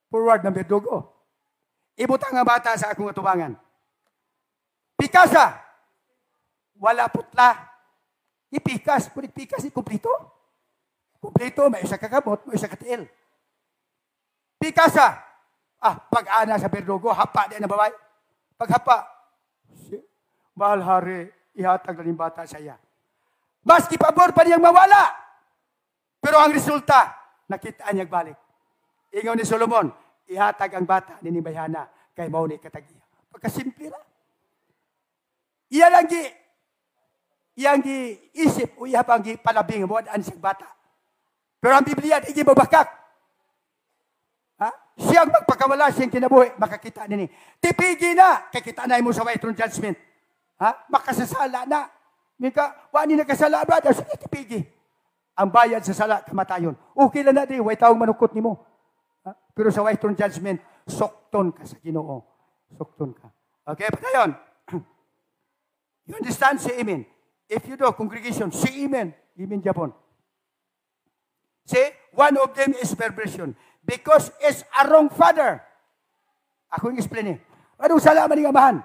Forward ng Verdugo. Ibutang nga bata sa akong atubangan. Pikasa, wala putla. Ipikas, kung ipikas, ikumpleto. Kumpleto, may isa kakamot, may isa katiil. Pikasa, pag-ana sa Verdugo, hapa din na babay. Paghapa, mahal hari, ihatag na yung bata sa iya. Maski pabor pa niyang mawala. Pero ang resulta, nakitaan niyang balik. Ingaw ni Solomon, ihatag ang bata ni Bayhana kay mauni katagiya. Pagkasimple na. Iyang isip o iyang palabing mo ang siyang bata. Pero ang Biblia, hindi babakak. Siyang magpakawala, siyang kinabuhi, makakita nini. Tipigi na, kakita na mo sa white throne judgment. Makasasala na. Mika, wani nakasala ba? Sige, tipigi. Ang bayad sa sala, kamatayon. Okay lang na di, way taong manukot ni mo. Pero sa white throne judgment, sokton ka sa Ginoo. Sokton ka. Okay, patayon. You understand? Say amen. If you do, congregation, say amen. Amen, Japon. Say, one of them is perversion. Because it's a wrong father. Ako yung explain eh. Anong salaman ng amahan?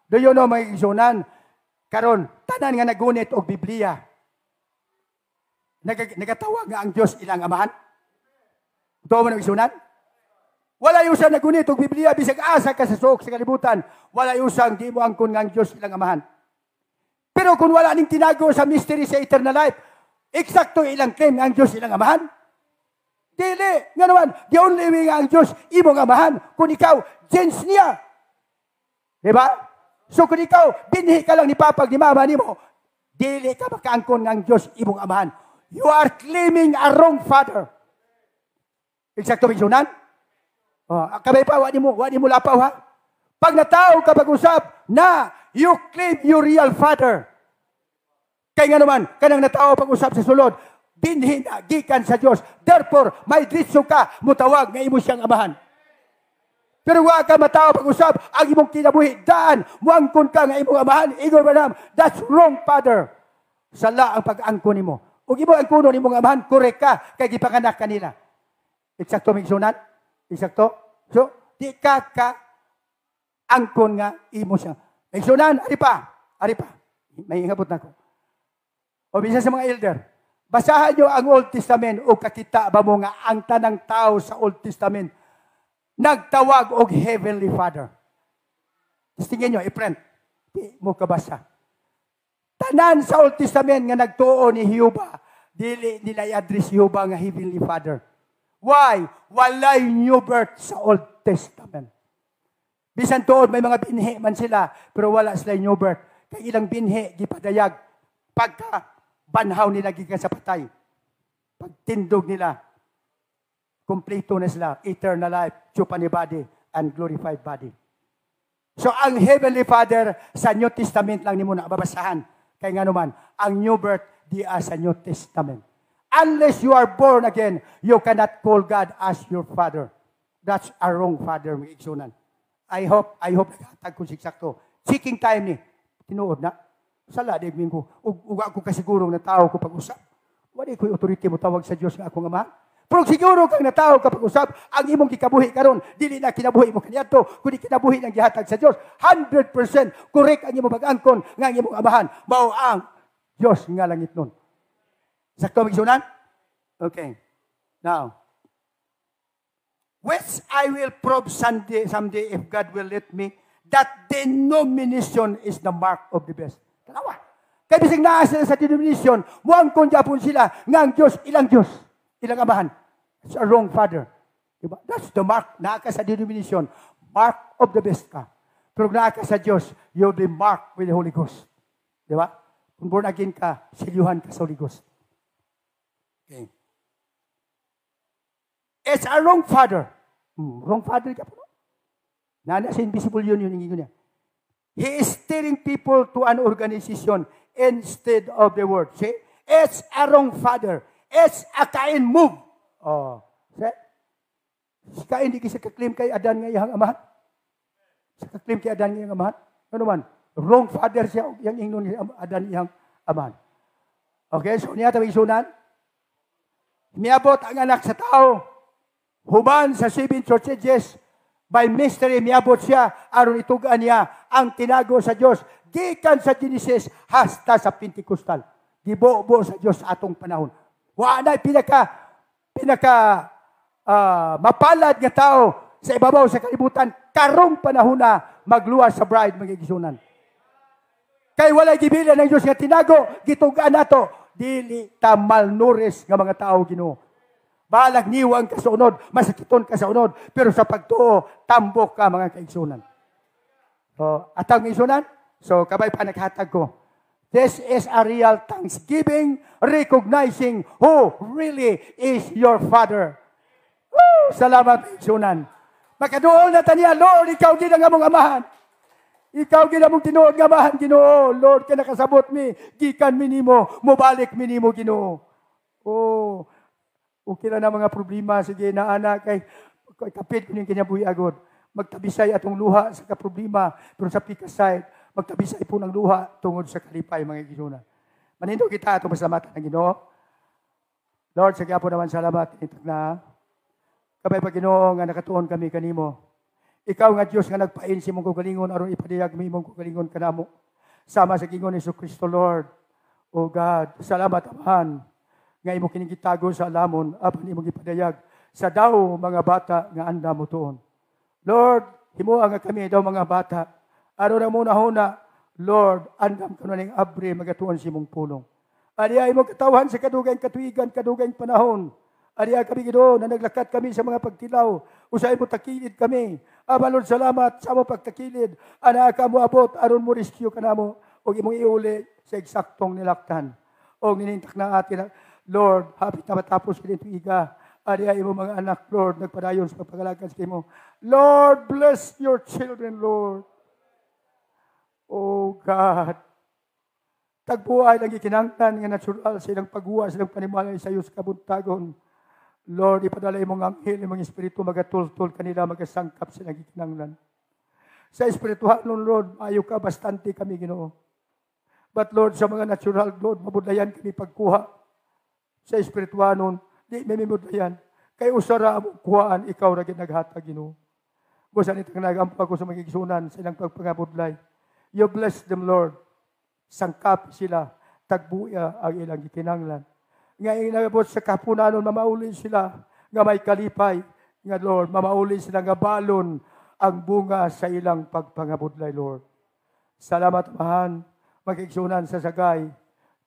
Do you know, mga igsunan? Karon, tanan nga nagunit og Biblia. Nagatawag nga ang Diyos ilang amahan? Ito mo ng igsunan? Wala yung sa nagunit og Biblia, bisag asa ka sa suok sa kalibutan. Wala yung sang di mo angkon nga ang Diyos ilang amahan. Pero kung wala ning tinago sa mystery sa eternal life, eksakto ilang claim ang Diyos ilang amahan? Dili. Nga naman, the only way nga ang Diyos imong amahan kung ikaw, gens niya. Diba? So kung ikaw, binhi ka lang ni Papa, ni Mama ni mo, dili ka makaangkon nga ang Diyos imong amahan. You are claiming a wrong father. Eksakto bigsunan? Kabay pa, wadi mo lapaw ha? Pag natao ka pag-usap na you claim your real father. Kaya nga naman, kanang natao pag-usap sa sulod, binhi na, gikan sa Diyos. Therefore, may dritso ka, mutawag nga imo siyang amahan. Pero wa ka matao pag-usap, ang imong kinabuhi, daan, muangkon ka nga imong amahan, igor manam, that's wrong father. Sala ang pag-angkon nimo. Ug imo angkon nimong amahan, korek ka, kay gipanganak kanila. Eksakto migsunan? Eksakto? So, di ka angkon nga imo siya. Migsunan, ari pa. May ingabot na ko. O bisa sa mga elder, basahan nyo ang Old Testament o kakita ba mo nga ang tanang tao sa Old Testament nagtawag og Heavenly Father. Tingnan nyo, i-print. Di mo kabasa. Tanan sa Old Testament nga nagtuo ni Jehovah, dili nila i-address Jehovah nga Heavenly Father. Why? Walay new birth sa Old Testament. Bisan tuod may mga binhi man sila, pero wala sila new birth. Kaya ilang binhi, gipadayag, pagka banhaw nila gikan sa patay. Pagtindog nila, kompleto na sila, eternal life, chupani body, and glorified body. So, ang Heavenly Father, sa New Testament lang ni mo na babasahan. Kaya nga naman, ang new birth, di sa New Testament. Unless you are born again, you cannot call God as your Father. That's a wrong Father, mga igsunan. I hope, naghatag ko siksakto. Seeking time ni, tinuod na. Sala, digmin ko. Uga ako kasigurong na tao ko pag-usap. Wala ko'y authority mo tawag sa Diyos nga akong amahan. Pero siguro kang natao ka pag-usap, ang imong kikabuhi karon, dili na kinabuhi mo kanyato, kundi kinabuhi ng gihatag sa Diyos. 100% correct ang imong pag-angkon nga ang imong amahan. Mao ang Diyos nga langit nun. Sakto magsunan? Okay. Now, which I will prove someday if God will let me, that denomination is the mark of the best. Tanawa. Kaya bising naa sila sa denomination, muangkon japon sila, nga ang Diyos, ilang amahan. It's a wrong father. Diba? That's the mark. Naa ka sa denomination, mark of the best ka. Pero naa ka sa Diyos, you'll be marked with the Holy Ghost. Diba? Kung born again ka, silyuhan ka sa Holy Ghost. Okay. It's a wrong father. Wrong father ka po. Nana sa invisible yun niya. He is steering people to an organization instead of the word. See? It's a wrong father. It's a Cain move. Oh. See? Si Cain, di kasi kaklaim kay Adan nga iyang amahan. Sa kaklaim kay Adan nga iyang amahan. Ano man? Wrong father siya. Yang ingnon ni Adan iyang amahan. Okay, so niya tawag isunan. Miabot ang anak sa tao. Human sa 7 churches. By mystery, miabot siya. Aron itugaan niya ang tinago sa Diyos. Gikan sa Genesis hasta sa Pentecostal. Gibo-bo sa Diyos sa atong panahon. Wala pinaka mapalad nga tao sa ibabaw sa kalibutan. Karong panahon na magluwas sa bride, magigisunan. Kay walay gibilan ng Diyos nga tinago, gitugaan nato. Dili ta malnourished nga mga tao, Ginoo. Balag niwang ka sa unod, masakiton ka sa unod, pero sa pagtuo, tambok ka mga kaigsunan. So, atang kaigsunan, so kabay pa naghatag ko. This is a real thanksgiving, recognizing who really is your Father. Woo! Salamat kaigsunan. Makaduol na taniya, Lord, ikaw din ang among amahan. Ikaw gina mong tinuod nga amahan, Ginoo. Lord, ka nakasabot mi, gikan mi nimo, mubalik mi nimo, Ginoo. Oh, okay lang na mga problema. Sige na anak, kay kapit ko yung kinyabuhi agod. Magtabisay atong luha sa kaproblema, pero sa pikasay, magtabisay po ng luha tungod sa kalipay, mga Ginoo. Manindo kita atong masalamatan ng Ginoo. Lord, sa po naman salamat. Itag na, kabay pa Ginoo nga nakatuon kami kanimo. Ikaw nga Diyos nga nagpain si mong kugalingon aron ipadiyag mi mong kugalingon kanamo. Sama sa gingon ni Kristo Lord. O God, salamat Amahan. Nga imo kining gitago sa alamon apan imo gipadayag sa daw mga bata nga anda mo tuon. Lord, himuha nga kami daw mga bata. Aron na muna huna, Lord, andam ka ning abre magatuon si mong pulong. Ari ay mo katawhan sa kadugayng katuigan, kadugayng panahon. Ari kami Ginoo na naglakat kami sa mga pagtilaw. Usay mo takilid kami. Lord, salamat sa mo pagtakilid. Ana ka mo abot aron mo rescue kanamo og imong iuli sa eksaktong nilaktan. Og ninintak na atin Lord, hapit na matapos kini tuiga. Ari imo mga anak Lord nagpadayon sa pagpagalakan sa imo. Lord, bless your children, Lord. Oh God. Tagbuhay lang ikinangtan nga natural silang paghuwa silang panimalay sa iyo sa kabuntagon. Lord, ipadala imong anghel, imong espiritu, magatultol kanila, magasangkap silang ikinanglan. Sa espiritual nun, Lord, ayaw ka, bastante kami, Ginoo. But Lord, sa mga natural, Lord, mabudlayan kami pagkuha. Sa espiritual nun, di may mabudlayan. Kay usara mo kuhaan, ikaw na ginaghatag, Ginoo. Busan itang nagampa ko sa magigsunan, silang pagpangabudlay. You bless them, Lord. Sangkap sila, tagbuya ang ilang ikinanglan. Nga inabot sa kapunanon, mamauli sila nga may kalipay. Nga Lord, mamauli sila nga balon ang bunga sa ilang pagpangabudlay, Lord. Salamat, Amahan. Magigsunan sa Sagay,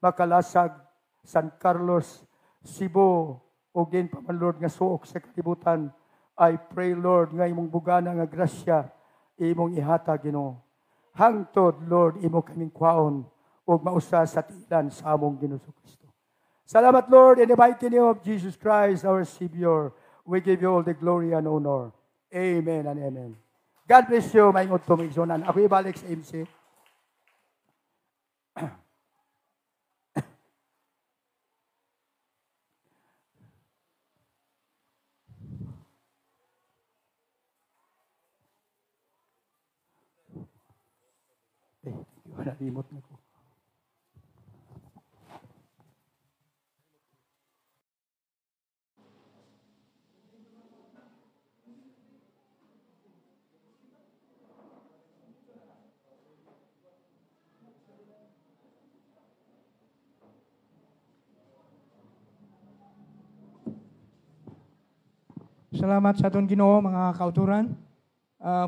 Makalasag, San Carlos, Cebu, o din pa man, Lord, nga suok sa kalibutan. I pray, Lord, nga imong bugana nga grasya, imong ihatag, Ginoo. Hangtod, Lord, imo kaming kwaon, o mausa sa tilan sa among Ginoo Kristo. Salamat, Lord, in the mighty name of Jesus Christ, our Savior. We give you all the glory and honor. Amen and amen. God bless you, may ingot po, magsunan. Ako ibalik sa MC. Nalimot na ko. Salamat sa atong Ginoo mga kauturan.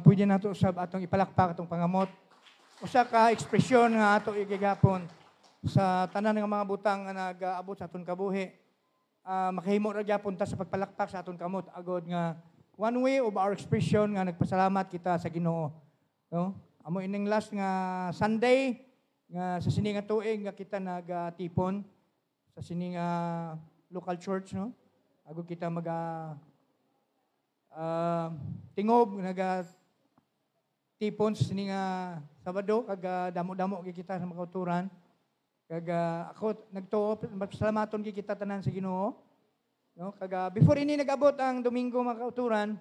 Pwede nato sa atong ipalakpak atong pangamot. Usa ka ekspresyon nga ato igigapon sa tanan nga mga butang nga nag-aabot sa aton kabuhi. Makahimo ra gyapon ta sa pagpalakpak sa aton kamot agod nga one way of our expression nga nagpasalamat kita sa Ginoo. No? Amo ining last nga Sunday nga sa sini nga tuig nga kita nagtipon sa sini nga local church, no? Agod kita tingob tipon sa sini nga Sabado kag damo-damo kita sa mga kauturan. Ako nagtuo salamaton gyud kita tanan sa Ginoo. No, before ini nag-abot ang Domingo mga kauturan,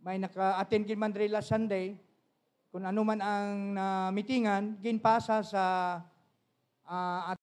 may naka-attend gid man diri last Sunday kung ano man ang meetingan ginpasa sa